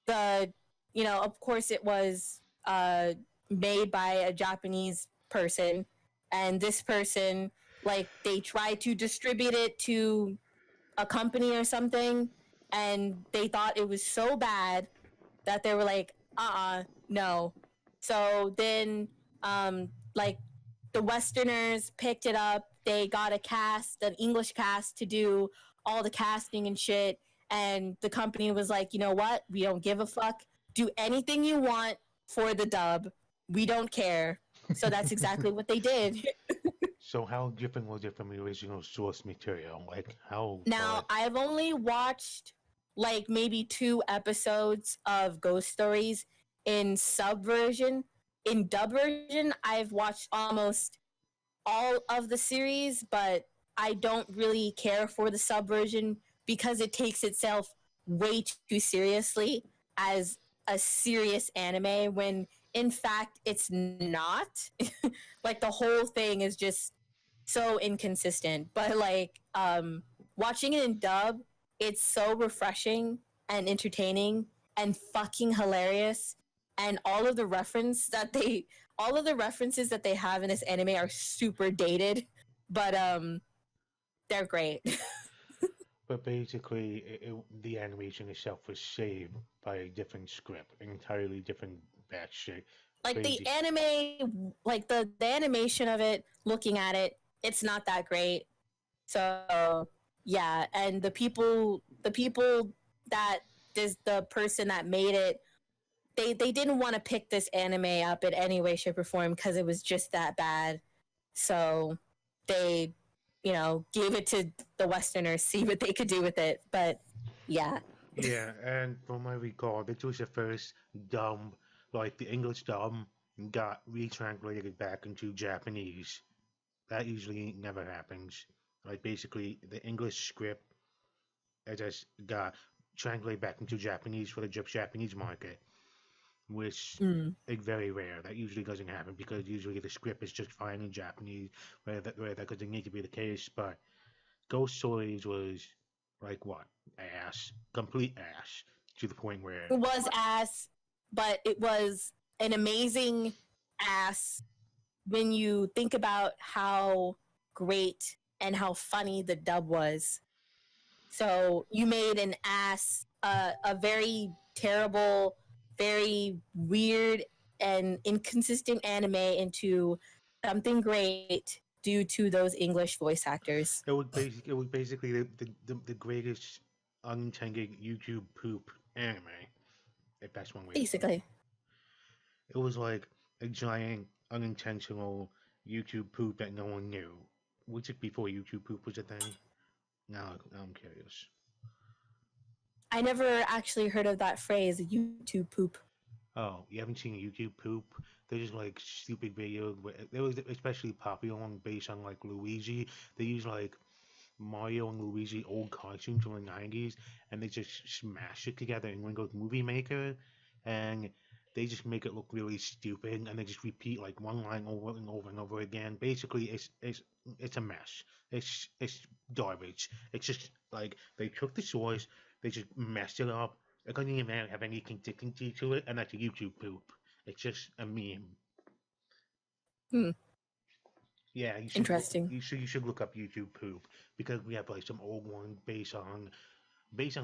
[SPEAKER 3] the of course, it was made by a Japanese person, and this person, like, they tried to distribute it to a company or something, and they thought it was so bad that they were like, no. So then, like, the Westerners picked it up. They got an English cast to do all the casting and shit. And the company was like, you know what? We don't give a fuck. Do anything you want for the dub. We don't care. So that's exactly what they did.
[SPEAKER 2] So how different was it from the original source material? Like how far?
[SPEAKER 3] Now, I've only watched like maybe 2 episodes of Ghost Stories in sub version. In dub version, I've watched almost all of the series, but I don't really care for the subversion because it takes itself way too seriously as a serious anime when in fact it's not. Like the whole thing is just so inconsistent. But like watching it in dub, it's so refreshing and entertaining and fucking hilarious. And all of the references that they have in this anime are super dated, but they're great.
[SPEAKER 2] But basically, the animation itself was saved by a different script, an entirely different batshit
[SPEAKER 3] Like the
[SPEAKER 2] crazy.
[SPEAKER 3] anime, like the animation of it, looking at it, it's not that great. So yeah, and the people that is the person that made it, they didn't want to pick this anime up in any way, shape, or form because it was just that bad. So they, gave it to the Westerners, see what they could do with it. But yeah,
[SPEAKER 2] Yeah, and from my recall, this was the first dub, like the English dub, got retranslated back into Japanese. That usually never happens. Like basically, the English script it just got translated back into Japanese for the Japanese market, which
[SPEAKER 3] mm,
[SPEAKER 2] is very rare. That usually doesn't happen because usually the script is just fine in Japanese, where that doesn't need to be the case. But Ghost Stories was like what ass, complete ass, to the point where
[SPEAKER 3] it was ass, but it was an amazing ass when you think about how great and how funny the dub was. So you made an ass, a very terrible, very weird and inconsistent anime into something great due to those English voice actors.
[SPEAKER 2] it was basically the greatest unintended YouTube poop anime, if that's one way to put it.
[SPEAKER 3] Basically,
[SPEAKER 2] It was like a giant unintentional YouTube poop that no one knew. Was it before YouTube poop was a thing? Now I'm curious.
[SPEAKER 3] I never actually heard of that phrase, YouTube poop.
[SPEAKER 2] Oh, you haven't seen YouTube poop? They're just like stupid videos. They was especially popular one based on like Luigi. They use like Mario and Luigi old cartoons from the 90s and they just smash it together in Windows Movie Maker and they just make it look really stupid and they just repeat like one line over and over and over again. Basically it's a mess. It's garbage. It's just like they took the source, they just messed it up. It doesn't even have any consistency to it, and that's a YouTube poop. It's just a meme.
[SPEAKER 3] Hmm,
[SPEAKER 2] Yeah, you should
[SPEAKER 3] interesting.
[SPEAKER 2] you should look up YouTube poop because we have like some old ones based on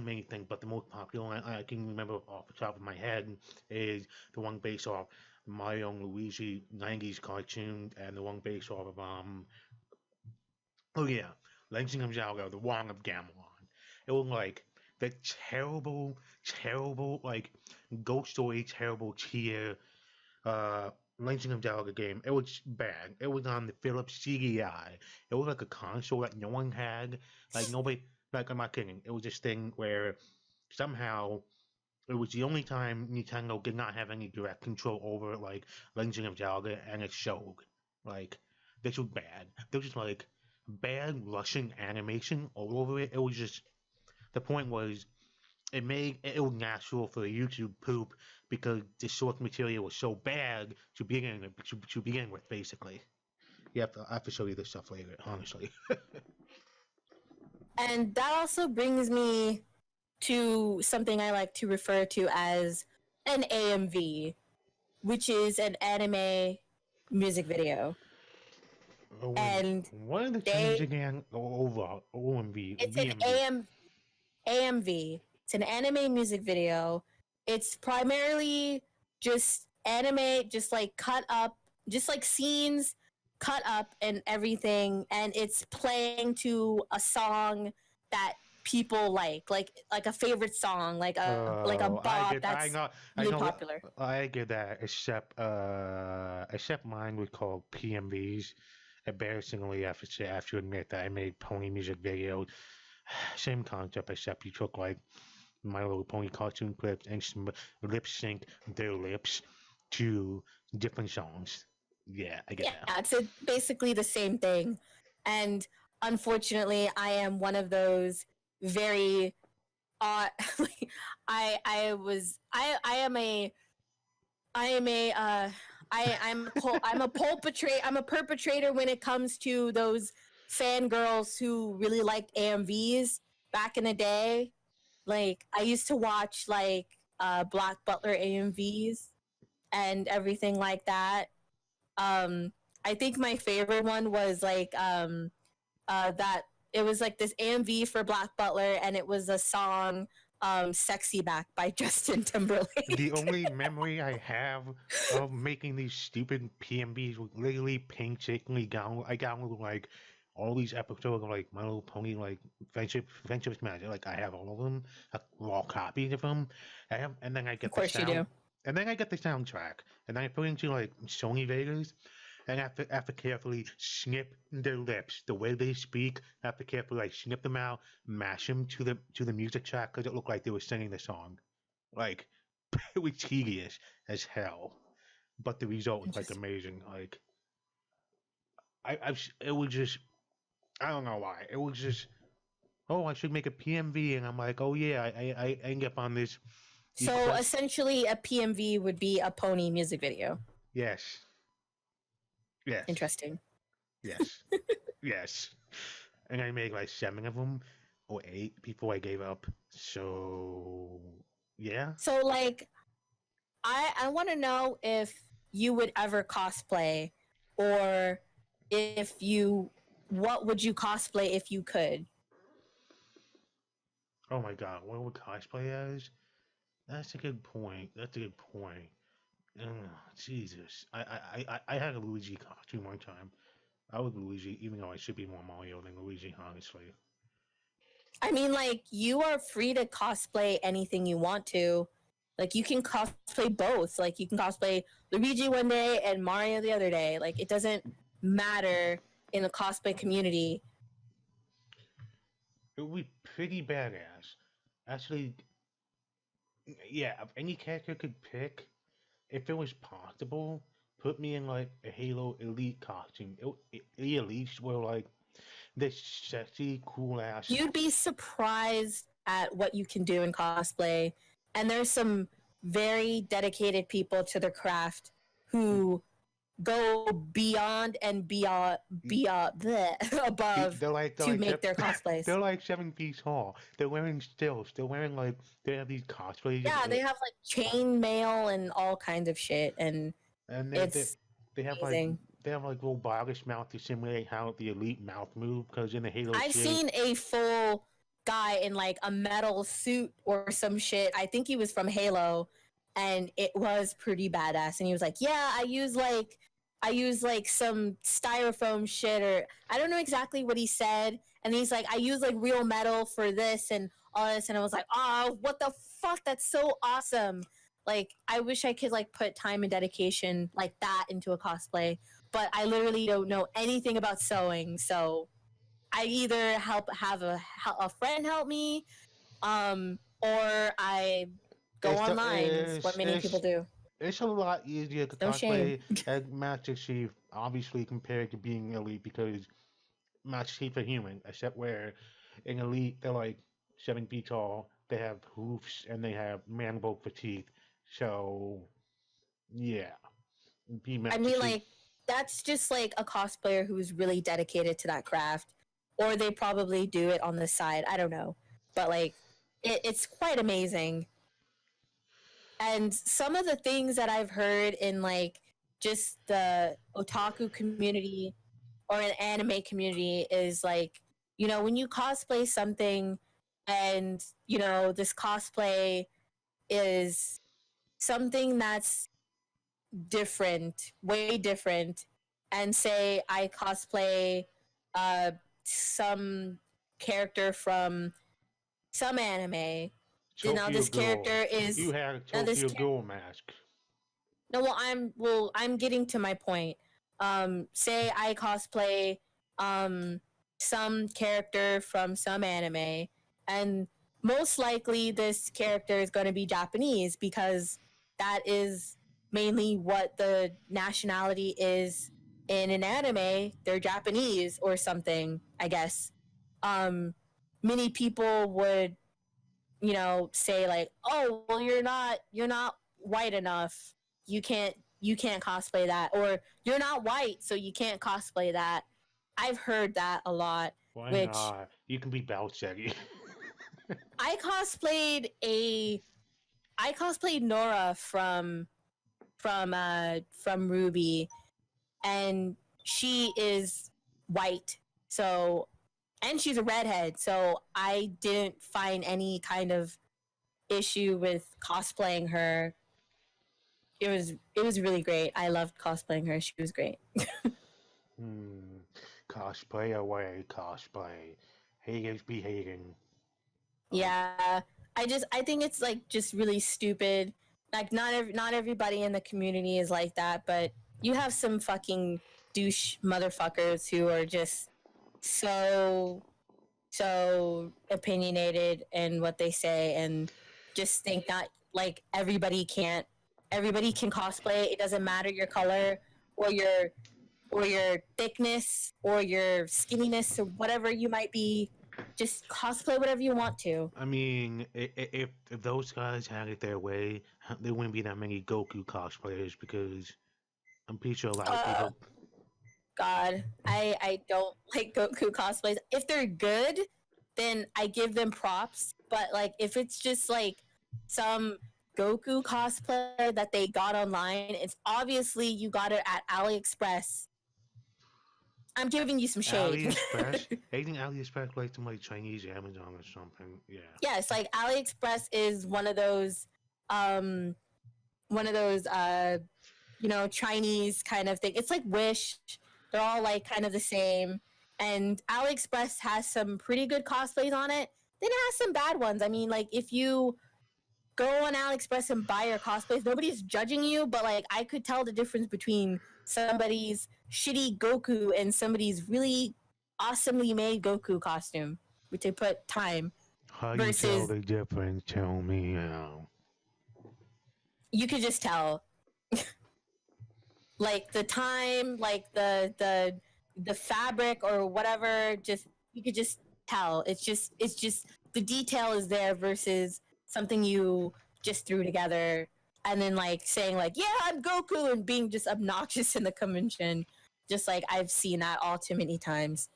[SPEAKER 2] many things, but the most popular one I can remember off the top of my head is the one based off Mario and Luigi '90s cartoon, and the one based off of oh yeah, Legend of Zelda: The Wand of Gamelon. It was like the terrible like Ghost Story terrible tier uh Legend of Zelda game. It was bad. It was on the Philips CDI. It was like a console that no one had. Like nobody. Like I'm not kidding. It was this thing where somehow it was the only time Nintendo did not have any direct control over like Legend of Zelda, and it showed. Like this was bad. There was just like bad Russian animation all over it. It was just the point was it made it was natural for the YouTube poop because the source material was so bad to begin with basically. I have to show you this stuff later, honestly.
[SPEAKER 3] And that also brings me to something I like to refer to as an AMV, which is an anime music video.
[SPEAKER 2] Oh wait,
[SPEAKER 3] And
[SPEAKER 2] what are the terms
[SPEAKER 3] they
[SPEAKER 2] again? Over OMV,
[SPEAKER 3] it's an
[SPEAKER 2] VMV.
[SPEAKER 3] AMV. It's an anime music video. It's primarily just anime, just like cut up, just like scenes cut up and everything, and it's playing to a song that people like a favorite song, like a
[SPEAKER 2] Oh,
[SPEAKER 3] bop that's
[SPEAKER 2] I
[SPEAKER 3] really
[SPEAKER 2] know,
[SPEAKER 3] popular.
[SPEAKER 2] I get that. Except mine was called PMVs. Embarrassingly, I have to admit that I made pony music videos. Same concept, except you took like My Little Pony cartoon clips and lip sync their lips to different songs. Yeah, I get
[SPEAKER 3] Yeah,
[SPEAKER 2] that.
[SPEAKER 3] it's basically the same thing. And unfortunately, I am one of those very like, I am a I'm a perpetrator when it comes to those fangirls who really liked AMVs back in the day. Like I used to watch like Black Butler AMVs and everything like that. Um I think my favorite one was like that it was like this AMV for Black Butler, and it was a song Sexy Back by Justin Timberlake.
[SPEAKER 2] The only memory I have of making these stupid PMBs was literally painstakingly down. I downloaded like all these episodes of like My Little Pony, like Friendship Magic. Like I have all of them, raw copies of them. And then I get
[SPEAKER 3] Of course
[SPEAKER 2] the
[SPEAKER 3] you
[SPEAKER 2] sound,
[SPEAKER 3] do.
[SPEAKER 2] and then I get the soundtrack, and then I put it into like Sony Vegas, and I have to carefully snip their lips, the way they speak. I have to carefully like snip them out, mash them to the music track because it looked like they were singing the song. Like it was tedious as hell, but the result was like
[SPEAKER 3] Interesting.
[SPEAKER 2] amazing. Like it was just I don't know why it was just oh I should make a PMV and I'm like oh yeah I end up on this.
[SPEAKER 3] So essentially, a PMV would be a pony music video.
[SPEAKER 2] Yes, yes,
[SPEAKER 3] Interesting.
[SPEAKER 2] yes, yes, and I made like 7 of them or 8 before I gave up. So yeah.
[SPEAKER 3] So like, I want to know if you would ever cosplay, or if you, what would you cosplay if you could?
[SPEAKER 2] Oh my god, what would cosplay as? That's a good point. That's a good point. Ugh, Jesus. I had a Luigi costume one time. I was Luigi, even though I should be more Mario than Luigi, honestly.
[SPEAKER 3] I mean, like, you are free to cosplay anything you want to. Like, you can cosplay both. Like, you can cosplay Luigi one day and Mario the other day. Like, it doesn't matter in the cosplay community.
[SPEAKER 2] It would be pretty badass. Actually, yeah, if any character could pick, if it was possible, put me in like a Halo Elite costume. The Elites were like this sexy, cool ass.
[SPEAKER 3] You'd be surprised at what you can do in cosplay. And there's some very dedicated people to their craft who go beyond and above
[SPEAKER 2] They're
[SPEAKER 3] to
[SPEAKER 2] like
[SPEAKER 3] make their cosplays.
[SPEAKER 2] they're like 7 feet tall. They're wearing stills. They're wearing like they have these cosplays.
[SPEAKER 3] Yeah, they have like chain mail and all kinds of shit, and
[SPEAKER 2] and
[SPEAKER 3] it's
[SPEAKER 2] they have
[SPEAKER 3] amazing.
[SPEAKER 2] like they have like robotics mouth to simulate how the elite mouth move. Because in the Halo,
[SPEAKER 3] I've
[SPEAKER 2] series,
[SPEAKER 3] seen a full guy in like a metal suit or some shit. I think he was from Halo, and it was pretty badass. And he was like, "Yeah, I use like some styrofoam shit, or I don't know exactly what he said." And he's like, "I use like real metal for this and all this." And I was like, "Oh, what the fuck? That's so awesome!" Like, I wish I could like put time and dedication like that into a cosplay, but I literally don't know anything about sewing, so I either have a friend help me, or I go
[SPEAKER 2] it's
[SPEAKER 3] online. Is what many people do.
[SPEAKER 2] it's a lot easier to
[SPEAKER 3] No
[SPEAKER 2] cosplay
[SPEAKER 3] shame.
[SPEAKER 2] as Master Chief, obviously compared to being elite because Master Chief are human, except where in elite they're like 7 feet tall. They have hoofs and they have mandible for teeth. So yeah, be
[SPEAKER 3] I
[SPEAKER 2] Master
[SPEAKER 3] mean,
[SPEAKER 2] Chief.
[SPEAKER 3] like, that's just like a cosplayer who's really dedicated to that craft, or they probably do it on the side. I don't know, but like, it's quite amazing. And some of the things that I've heard in like just the otaku community or an anime community is like, when you cosplay something, and this cosplay is something that's different, way different, and say I cosplay some character from some anime. Now
[SPEAKER 2] Tokyo
[SPEAKER 3] this
[SPEAKER 2] Ghoul.
[SPEAKER 3] character is
[SPEAKER 2] You had a
[SPEAKER 3] now this
[SPEAKER 2] Tokyo Ghoul mask.
[SPEAKER 3] no, I'm getting to my point. Say I cosplay some character from some anime, and most likely this character is going to be Japanese because that is mainly what the nationality is in an anime, they're Japanese or something, I guess. Many people would, say like, "Oh, well, you're not white enough. You can't cosplay that," or "You're not white, so you can't cosplay that." I've heard that a lot,
[SPEAKER 2] Why
[SPEAKER 3] which
[SPEAKER 2] not? You can be Balcheggy.
[SPEAKER 3] I cosplayed a I cosplayed Nora from Ruby, and she is white. So, and she's a redhead, so I didn't find any kind of issue with cosplaying her. It was really great. I loved cosplaying her. She was great.
[SPEAKER 2] Hmm. Cosplay away, cosplay. Haters be hating.
[SPEAKER 3] Yeah. I think it's like just really stupid. Like not everybody in the community is like that, but you have some fucking douche motherfuckers who are just so opinionated in what they say, and just think that like everybody can cosplay. It doesn't matter your color or your thickness or your skinniness or whatever you might be. Just cosplay whatever you want to.
[SPEAKER 2] I mean, if those guys had it their way, there wouldn't be that many Goku cosplayers because I'm pretty sure a lot of
[SPEAKER 3] Uh,
[SPEAKER 2] people.
[SPEAKER 3] God, I don't like Goku cosplays. If they're good, then I give them props. But like, if it's just like some Goku cosplay that they got online, it's obviously you got it at AliExpress. I'm giving you some shade.
[SPEAKER 2] AliExpress? I think AliExpress like some like Chinese Amazon or something. Yeah.
[SPEAKER 3] Yes, like AliExpress is um, one of those Chinese kind of thing. It's like Wish. They're all like kind of the same. And AliExpress has some pretty good cosplays on it. Then it has some bad ones. I mean, like if you go on AliExpress and buy your cosplays, nobody's judging you, but like I could tell the difference between somebody's shitty Goku and somebody's really awesomely made Goku costume, which they put time
[SPEAKER 2] How you tell
[SPEAKER 3] versus
[SPEAKER 2] the difference? Tell me now.
[SPEAKER 3] you could just tell like the time, like the fabric or whatever, just you could just tell. It's just the detail is there versus something you just threw together and then like saying like, "Yeah, I'm Goku," and being just obnoxious in the convention. Just like I've seen that all too many times.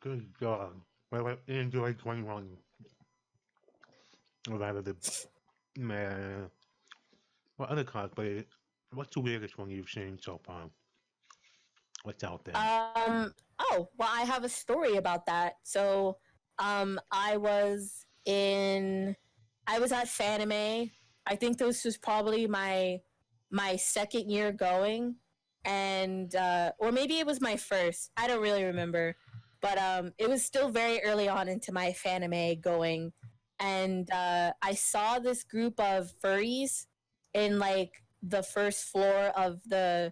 [SPEAKER 2] Good God. Well, I enjoyed 21 out of the. Man. What other cosplay? What's the weirdest one you've seen so far? What's out there?
[SPEAKER 3] Oh, well, I have a story about that. So, I was in, I was at Fanime. I think this was probably my second year going, and or maybe it was my first. I don't really remember, but it was still very early on into my Fanime going, and I saw this group of furries in like the first floor of the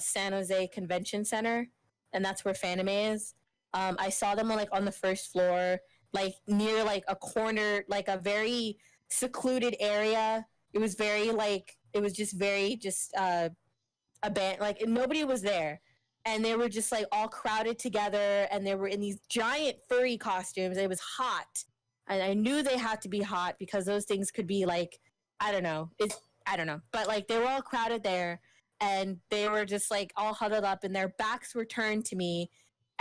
[SPEAKER 3] San Jose Convention Center, and that's where Fanime is. I saw them like on the first floor, like near like a corner, like a very secluded area. It was very like it was just very just a band like nobody was there, and they were just like all crowded together, and they were in these giant furry costumes. It was hot, and I knew they had to be hot because those things could be like I don't know, but like they were all crowded there, and they were just like all huddled up, and their backs were turned to me.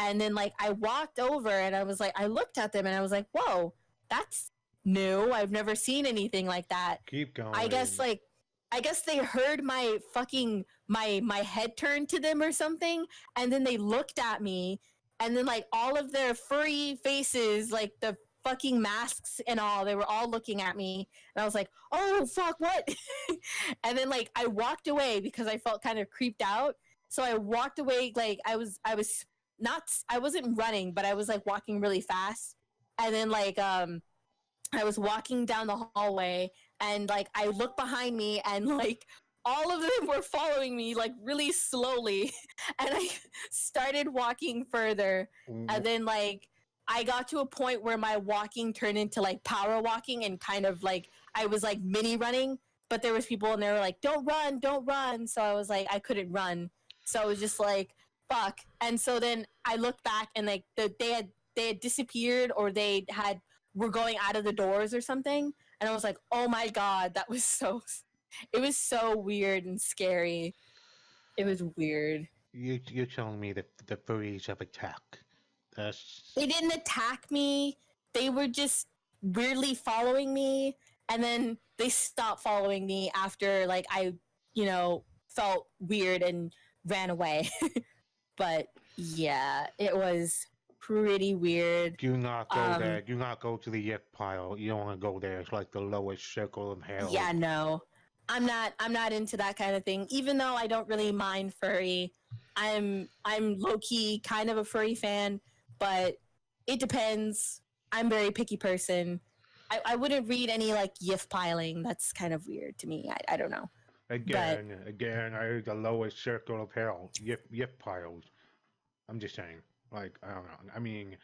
[SPEAKER 3] And then like I walked over, and I looked at them, and I was like, "Whoa, that's new. I've never seen anything like that."
[SPEAKER 2] Keep going.
[SPEAKER 3] I guess they heard my fucking my head turned to them or something, and then they looked at me, and then like all of their furry faces, like the fucking masks and all, they were all looking at me, and I was like, "Oh fuck, what?" And then like I walked away because I felt kind of creeped out. So I walked away, like I was not I wasn't running, but I was like walking really fast, and then like I was walking down the hallway, and like I looked behind me, and like all of them were following me like really slowly, and I started walking further, and then like I got to a point where my walking turned into like power walking, and kind of like I was like mini running, but there was people and they were like, don't run, so I was like I couldn't run, So it was just like, fuck. And so then I looked back and like they had disappeared, or were going out of the doors or something. And I was like, oh my God, it was so weird and scary. It was weird.
[SPEAKER 2] You're telling me that the furries have attacked?
[SPEAKER 3] They didn't attack me. They were just weirdly following me, and then they stopped following me after like I, felt weird and ran away. But yeah, it was pretty weird.
[SPEAKER 2] Do not go there. Do not go to the yip pile. You don't want to go there. It's like the lowest circle of hell.
[SPEAKER 3] Yeah, no. I'm not into that kind of thing. Even though I don't really mind furry. I'm low key kind of a furry fan, but it depends. I'm a very picky person. I wouldn't read any like yiff piling. That's kind of weird to me. I don't know.
[SPEAKER 2] Again, I heard the lowest circle of hell. Yip piles. I'm just saying. Like, I don't know. I mean,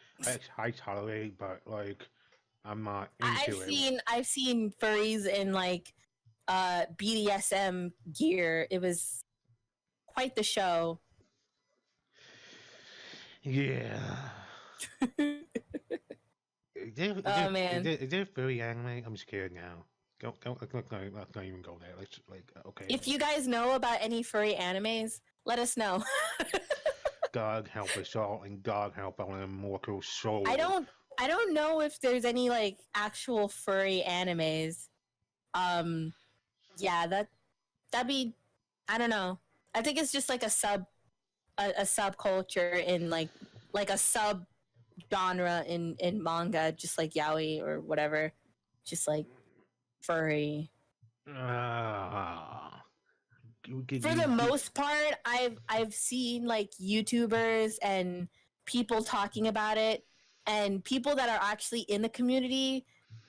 [SPEAKER 2] I tolerate, but like, I'm not into it.
[SPEAKER 3] I've seen furries in like BDSM gear. It was quite the show.
[SPEAKER 2] Yeah.
[SPEAKER 3] Man.
[SPEAKER 2] Is there furry anime? I'm scared now. Let's not even go there. Let's okay.
[SPEAKER 3] If you guys know about any furry animes, let us know.
[SPEAKER 2] God help us all, and God help our immortal soul.
[SPEAKER 3] I don't know if there's any like actual furry animes. Yeah, that'd be, I don't know. I think it's just like a subculture in like a sub genre in manga, just like yaoi or whatever, just like furry. For the most part, I've seen like YouTubers and people talking about it, and people that are actually in the community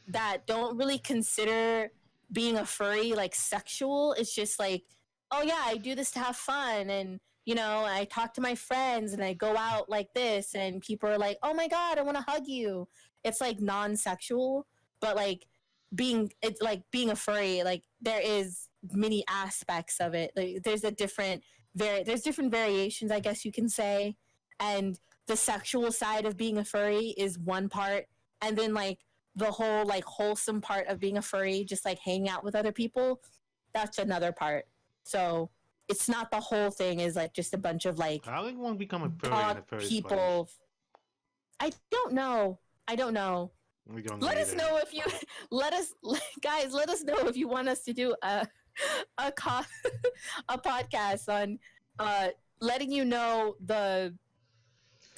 [SPEAKER 3] that don't really consider being a furry like sexual. It's just like, oh yeah, I do this to have fun, and I talk to my friends and I go out like this, and people are like, oh my God, I want to hug you. It's like non-sexual, but like being a furry, like there is many aspects of it. Like there's different variations, I guess you can say. And the sexual side of being a furry is one part, and then like the whole like wholesome part of being a furry, just like hanging out with other people, that's another part. So it's not the whole thing is like just a bunch of like
[SPEAKER 2] how did one become a furry in the first
[SPEAKER 3] people.
[SPEAKER 2] place?
[SPEAKER 3] I don't know.
[SPEAKER 2] We don't
[SPEAKER 3] let us know if you guys. Let us know if you want us to do a podcast on letting you know the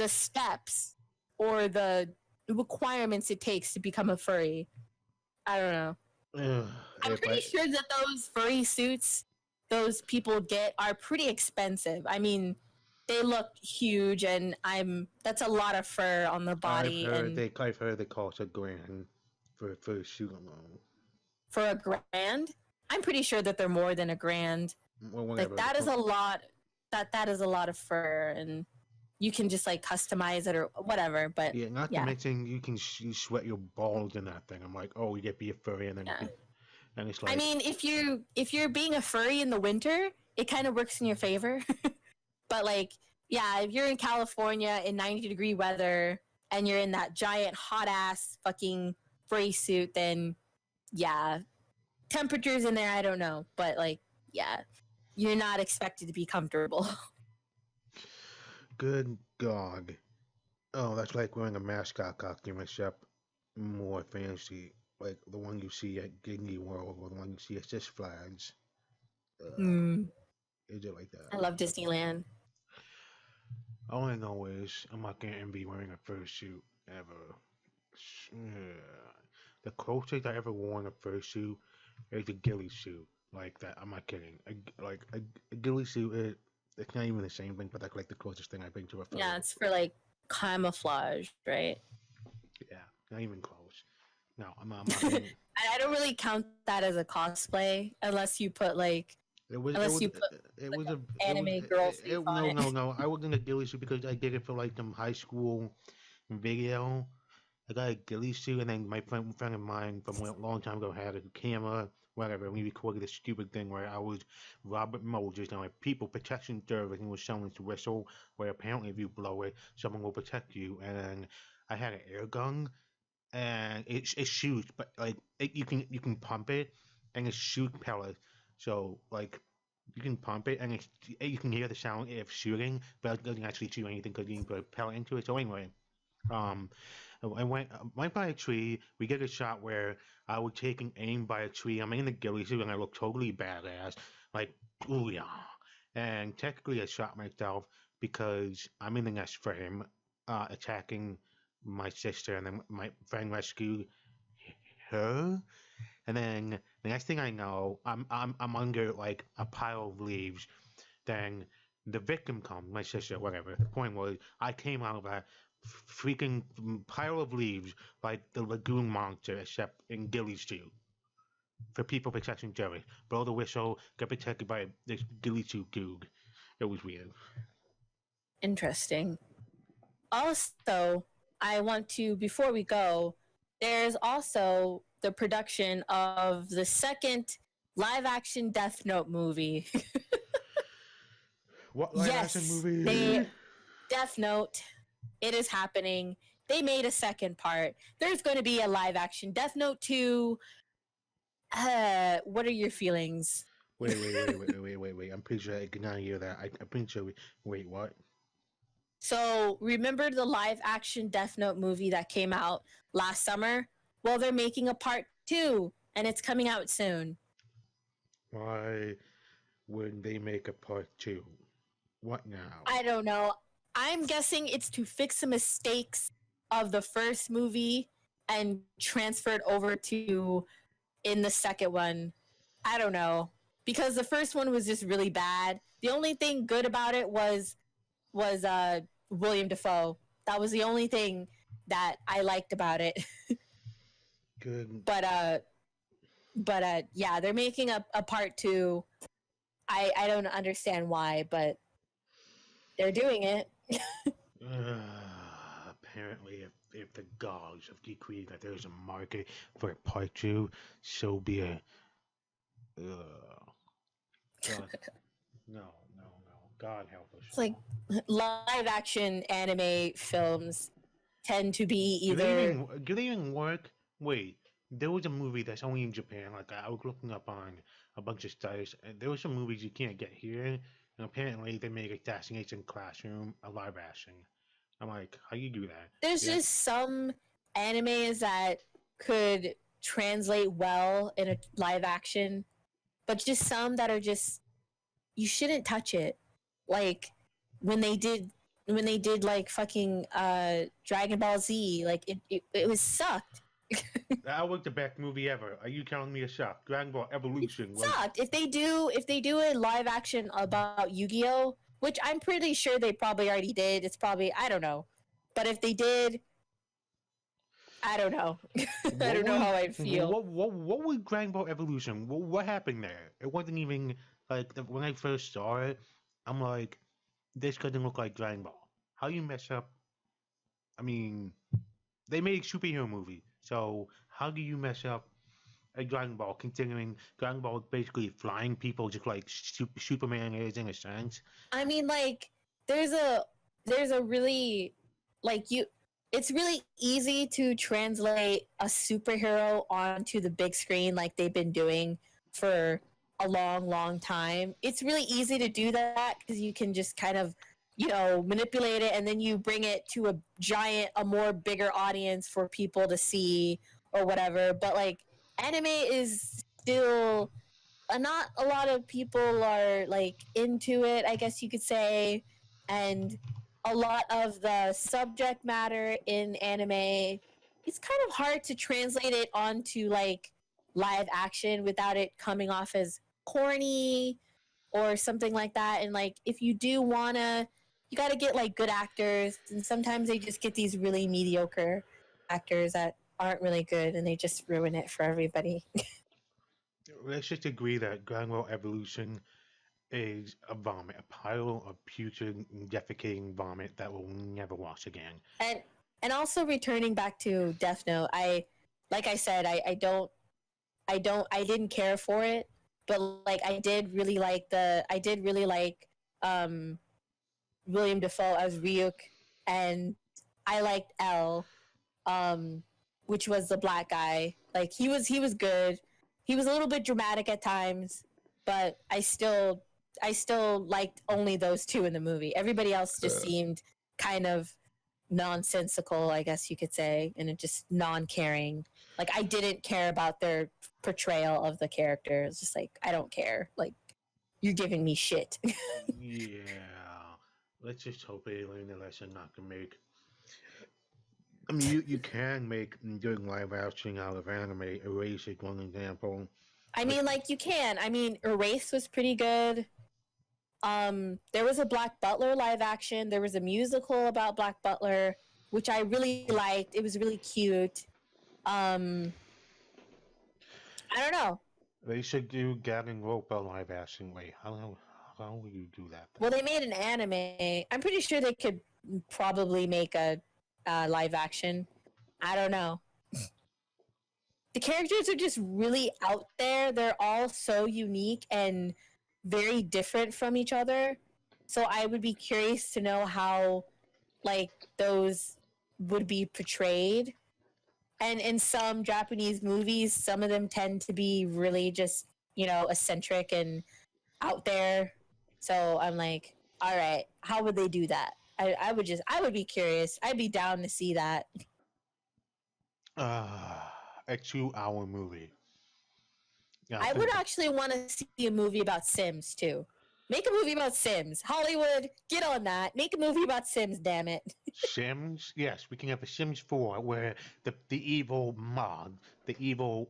[SPEAKER 3] steps or the requirements it takes to become a furry. I don't know. I'm pretty sure that those furry suits those people get are pretty expensive. I mean, they look huge, and that's a lot of fur on the body.
[SPEAKER 2] I've heard they cost $1,000 for a suit alone.
[SPEAKER 3] For $1,000? I'm pretty sure that they're more than $1,000.
[SPEAKER 2] Well,
[SPEAKER 3] like that is a lot. That is a lot of fur, and you can just like customize it or whatever. But
[SPEAKER 2] yeah, not to mention you can sweat your balls in that thing. I'm like, oh, you get be a furry, and then and it's like.
[SPEAKER 3] I mean, if you're being a furry in the winter, it kind of works in your favor. But like, yeah, if you're in California in 90-degree weather and you're in that giant hot ass fucking furry suit, then yeah, temperatures in there, I don't know, but like, yeah, you're not expected to be comfortable.
[SPEAKER 2] Good God. Oh, that's like wearing a mascot costume, except more fancy. Like the one you see at Disney World or the one you see at Six Flags. Is it like that?
[SPEAKER 3] I love Disneyland.
[SPEAKER 2] All I know is I'm not going to be wearing a fursuit ever. The closest I ever worn a fursuit is a ghillie suit. Like that, I'm not kidding. A ghillie suit, it's not even the same thing, but that's like the closest thing I've been to a fursuit.
[SPEAKER 3] Yeah, it's for like camouflage, right?
[SPEAKER 2] Yeah, not even close. No, I'm not being...
[SPEAKER 3] I don't really count that as a cosplay unless you put like anime girl face on it.
[SPEAKER 2] No. I was in a ghillie suit because I did it for like some high school video, I got a ghillie suit, and then my friend of mine from a long time ago had a camera, whatever. We recorded a stupid thing where I was Robert Moses, and like people protection service, and was selling this whistle where apparently if you blow it, someone will protect you. And then I had an air gun, and it shoots, but like you can pump it, and it shoots pellets. So like you can pump it, and you can hear the sound of shooting, but it doesn't actually shoot anything because you can put a pellet into it. So anyway, um, I went by a tree. We get a shot where I was taking aim by a tree. I'm in the ghillie suit, and I look totally badass, like ooh yeah. And technically, I shot myself because I'm in the next frame, attacking my sister, and then my friend rescued her. And then the next thing I know, I'm under like a pile of leaves. Then the victim comes, my sister, whatever. The point was, I came out of that freaking pile of leaves like the lagoon monster, except in ghillie suit. For people protecting Jerry, blow the whistle, get protected by this ghillie suit goog. It was weird.
[SPEAKER 3] Interesting. Also, I want to, before we go, there's also the production of the second live action Death Note movie.
[SPEAKER 2] What live action
[SPEAKER 3] Yes,
[SPEAKER 2] movie?
[SPEAKER 3] Death Note, it is happening. They made a second part. There's going to be a live action Death Note 2. What are your feelings?
[SPEAKER 2] Wait. I'm pretty sure I did not hear that. I'm pretty sure. Wait, what?
[SPEAKER 3] So, remember the live action Death Note movie that came out last summer? Well, they're making a part 2 and it's coming out soon.
[SPEAKER 2] Why would they make a part two? What now?
[SPEAKER 3] I don't know. I'm guessing it's to fix the mistakes of the first movie and transfer it over to in the second one. I don't know. Because the first one was just really bad. The only thing good about it was William Dafoe. That was the only thing that I liked about it.
[SPEAKER 2] Good.
[SPEAKER 3] But yeah, they're making a part 2. I don't understand why, but they're doing it.
[SPEAKER 2] Apparently, if the gods have decreed that there's a market for a part two, so be it. God, no. God help us.
[SPEAKER 3] It's like live action anime films tend to be
[SPEAKER 2] Do they
[SPEAKER 3] either
[SPEAKER 2] even work? Wait, there was a movie that's only in Japan. Like I was looking up on a bunch of sites, and there were some movies you can't get here. And apparently, they made Assassination Classroom a live action. I'm like, how you do that?
[SPEAKER 3] there's
[SPEAKER 2] Yeah.
[SPEAKER 3] just some animes that could translate well in a live action, but just some that are just you shouldn't touch it. Like when they did like fucking Dragon Ball Z, like it was sucked.
[SPEAKER 2] That was the best movie ever. Are you telling me a shock? Dragon Ball Evolution was.
[SPEAKER 3] Sucked. If they do a live action about Yu-Gi-Oh, which I'm pretty sure they probably already did. It's probably I don't know. But if they did, I don't know. I don't know how I'd feel.
[SPEAKER 2] What was Dragon Ball Evolution? What happened there? It wasn't even like when I first saw it. I'm like, this doesn't look like Dragon Ball. How you mess up? I mean, they made a superhero movie, so how do you mess up a Dragon Ball? Considering Dragon Ball is basically flying people, just like Superman is in a sense.
[SPEAKER 3] I mean, like, there's a really like you. It's really easy to translate a superhero onto the big screen, like they've been doing for a long, long time. It's really easy to do that because you can just kind of, manipulate it, and then you bring it to a more bigger audience for people to see or whatever. But like, anime is still not a lot of people are like into it, I guess you could say, and a lot of the subject matter in anime, it's kind of hard to translate it onto like live action without it coming off as corny or something like that. And like, if you do wanna, you got to get like good actors, and sometimes they just get these really mediocre actors that aren't really good, and they just ruin it for everybody.
[SPEAKER 2] Let's just agree that Dragon Ball Evolution is a vomit, a pile of putrid, defecating vomit that we'll never watch again.
[SPEAKER 3] And And also returning back to Death Note, like I said, I didn't care for it, but like I did really like um William Dafoe as Ryuk, and I liked L, um, which was the black guy. Like he was good. He was a little bit dramatic at times, but I still liked only those two in the movie. Everybody else just seemed kind of nonsensical, I guess you could say, and it just non-caring. Like I didn't care about their portrayal of the character. It's just like I don't care. Like you're giving me shit.
[SPEAKER 2] Yeah. Let's just hope they learn the lesson not to make. I mean, you can make good live action out of anime. Erase is one example.
[SPEAKER 3] I mean, like you can. I mean, Erase was pretty good. There was a Black Butler live action. There was a musical about Black Butler, which I really liked. It was really cute. I don't know.
[SPEAKER 2] They should do Gavin Rope a live action. Wait, how will you do that?
[SPEAKER 3] Well, they made an anime. I'm pretty sure they could probably make a live action. I don't know. The characters are just really out there. They're all so unique and very different from each other. So I would be curious to know how like those would be portrayed. And in some Japanese movies, some of them tend to be really just, eccentric and out there. So I'm like, all right, how would they do that? I would be curious. I'd be down to see that.
[SPEAKER 2] A 2-hour movie. Yeah,
[SPEAKER 3] I would actually want to see a movie about Sims too. Make a movie about Sims. Hollywood, get on that. Make a movie about Sims, damn it.
[SPEAKER 2] Sims? Yes, we can have a Sims 4 where the evil mod, the evil.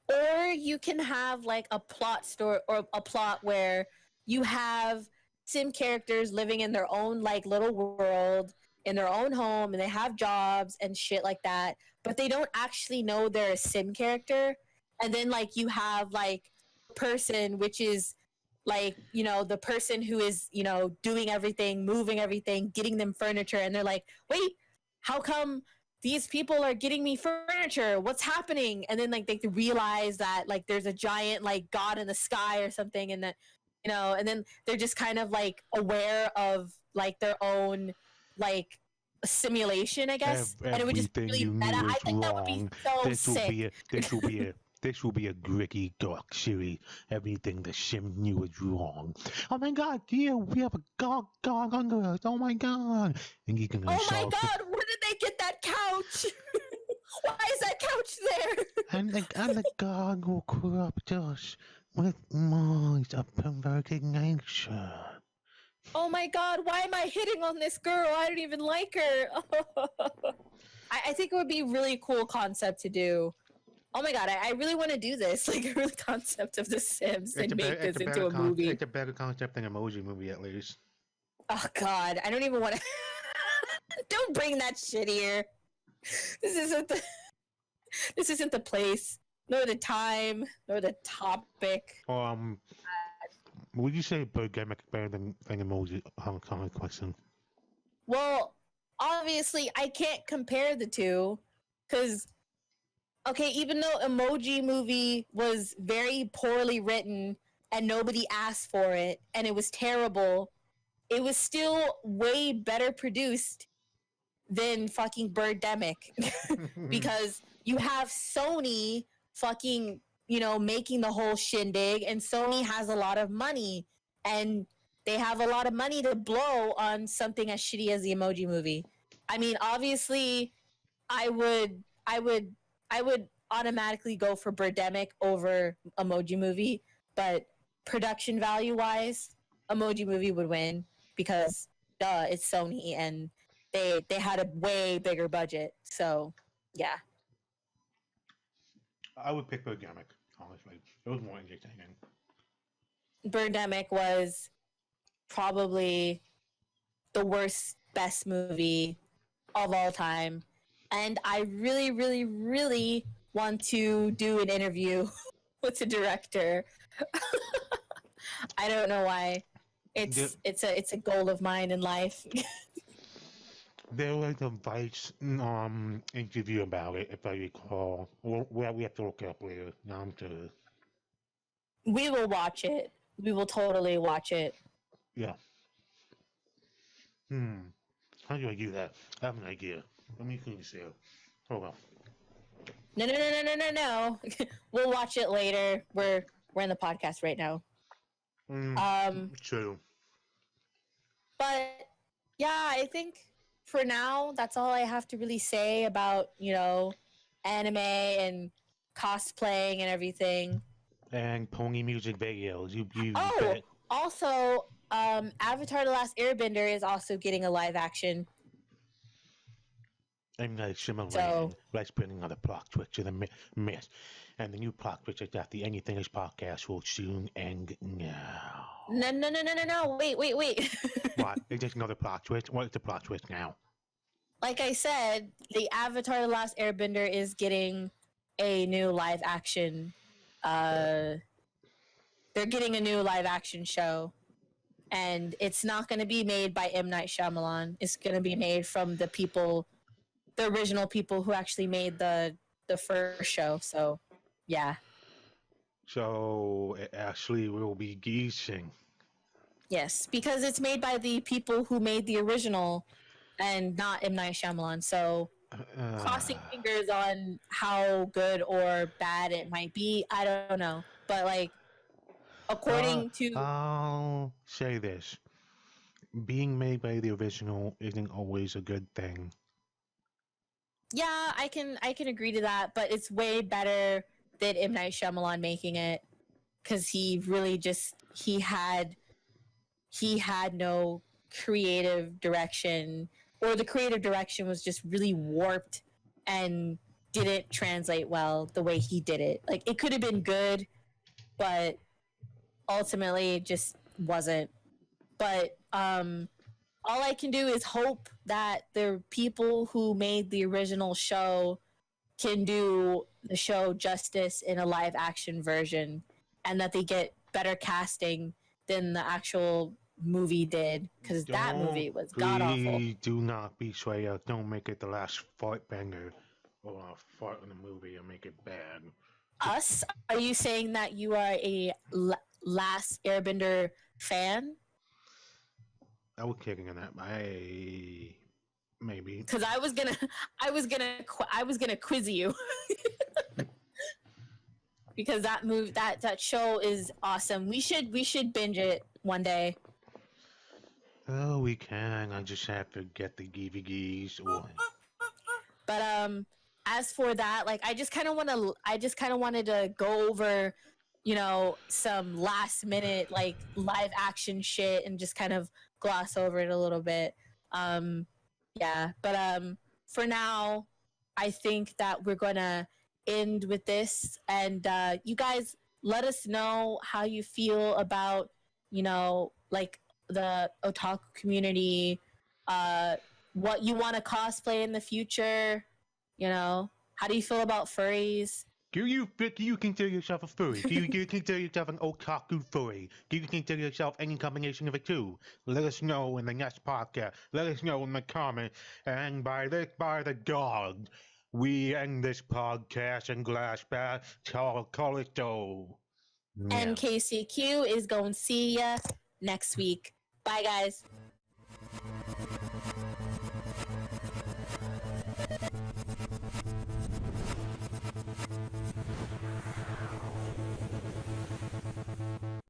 [SPEAKER 3] Or you can have like a plot story or a plot where you have Sim characters living in their own like little world, in their own home, and they have jobs and shit like that, but they don't actually know they're a Sim character. And then like you have like person, which is like, the person who is, doing everything, moving everything, getting them furniture. And they're like, wait, how come these people are getting me furniture? What's happening? And then like they realize that like there's a giant like god in the sky or something. And that, and then they're just kind of like aware of like their own like simulation, I guess. And it would just be really meta. I think that would be so sick.
[SPEAKER 2] This will be a gritty, dark series. Everything the Sim knew was wrong. Oh my God, dear, we have a god under us. Oh my God. And you can
[SPEAKER 3] oh my God, where did they get that couch? Why is that couch there?
[SPEAKER 2] And the god will corrupt us with minds of perverted nature.
[SPEAKER 3] Oh my God, why am I hitting on this girl? I don't even like her. I think it would be a really cool concept to do. Oh my God, I really want to do this. Like a real concept of The Sims and make this into a movie.
[SPEAKER 2] It's a better concept than an Emoji Movie, at least.
[SPEAKER 3] Oh God, I don't even want to. Don't bring that shit here. This isn't the place, nor the time, nor the topic.
[SPEAKER 2] Would you say Birdemic better than Emoji? Common question.
[SPEAKER 3] Well, obviously, I can't compare the two, because. Okay, even though Emoji Movie was very poorly written and nobody asked for it and it was terrible, it was still way better produced than fucking Birdemic. Because you have Sony fucking, making the whole shindig, and Sony has a lot of money and they have a lot of money to blow on something as shitty as the Emoji Movie. I mean, obviously, I would automatically go for Birdemic over Emoji Movie, but production value wise, Emoji Movie would win because it's Sony and they had a way bigger budget. So yeah.
[SPEAKER 2] I would pick Birdemic, honestly. It was more entertaining.
[SPEAKER 3] Birdemic was probably the best movie of all time. And I really, really, really want to do an interview with the director. I don't know why. It's a goal of mine in life.
[SPEAKER 2] There was a Vice interview about it, if I recall. Well, we have to look it up later. Now I'm to.
[SPEAKER 3] We will watch it. We will totally watch it.
[SPEAKER 2] Yeah. How do I do that? I have an idea. Let me clean this here. Hold on.
[SPEAKER 3] No. We'll watch it later. We're in the podcast right now.
[SPEAKER 2] True.
[SPEAKER 3] But yeah, I think for now that's all I have to really say about, anime and cosplaying and everything.
[SPEAKER 2] And pony music videos. You
[SPEAKER 3] Oh,
[SPEAKER 2] bet.
[SPEAKER 3] also, Avatar: The Last Airbender is also getting a live action.
[SPEAKER 2] And similar
[SPEAKER 3] So-
[SPEAKER 2] let's bring another plot twist to the myth. And the new plot twist is that the Anythingers podcast will soon end now.
[SPEAKER 3] No. Wait.
[SPEAKER 2] What? Is this another plot twist? What is the plot twist now?
[SPEAKER 3] Like I said, the Avatar: The Last Airbender is getting a new live action. They're getting a new live action show, and it's not going to be made by M. Night Shyamalan. It's going to be made from the original people who actually made the first show. So, yeah.
[SPEAKER 2] So it actually will be geesing.
[SPEAKER 3] Yes, because it's made by the people who made the original and not M. Night Shyamalan. So, crossing fingers on how good or bad it might be, I don't know. But, like, according to...
[SPEAKER 2] I'll say this. Being made by the original isn't always a good thing.
[SPEAKER 3] Yeah, I can agree to that, but it's way better than M. Night Shyamalan making it, because he really just he had no creative direction, or the creative direction was just really warped and didn't translate well the way he did it. Like, it could have been good, but ultimately it just wasn't. But all I can do is hope that the people who made the original show can do the show justice in a live action version, and that they get better casting than the actual movie did, because that movie was god awful.
[SPEAKER 2] Please do not betray us. Don't make it the last fart banger or a fart in the movie and make it bad.
[SPEAKER 3] Us? Are you saying that you are a Last Airbender fan?
[SPEAKER 2] I was kidding on that. Maybe.
[SPEAKER 3] Because I was gonna quiz you. Because that show is awesome. We should binge it one day.
[SPEAKER 2] Oh, we can. I just have to get the DVDs.
[SPEAKER 3] But as for that, like, I just kind of wanted to go over, some last minute, like, live action shit and just kind of gloss over it a little bit. Yeah, but for now, I think that we're gonna end with this, and you guys let us know how you feel about, like, the otaku community, what you want to cosplay in the future. How do you feel about furries?
[SPEAKER 2] Do you consider yourself a furry? Do you consider yourself an otaku furry? Do you consider yourself any combination of the two? Let us know in the next podcast. Let us know in the comment. And by the God, we end this podcast and glass back. Call it so. Yeah.
[SPEAKER 3] And KCQ is going to see ya next week. Bye, guys.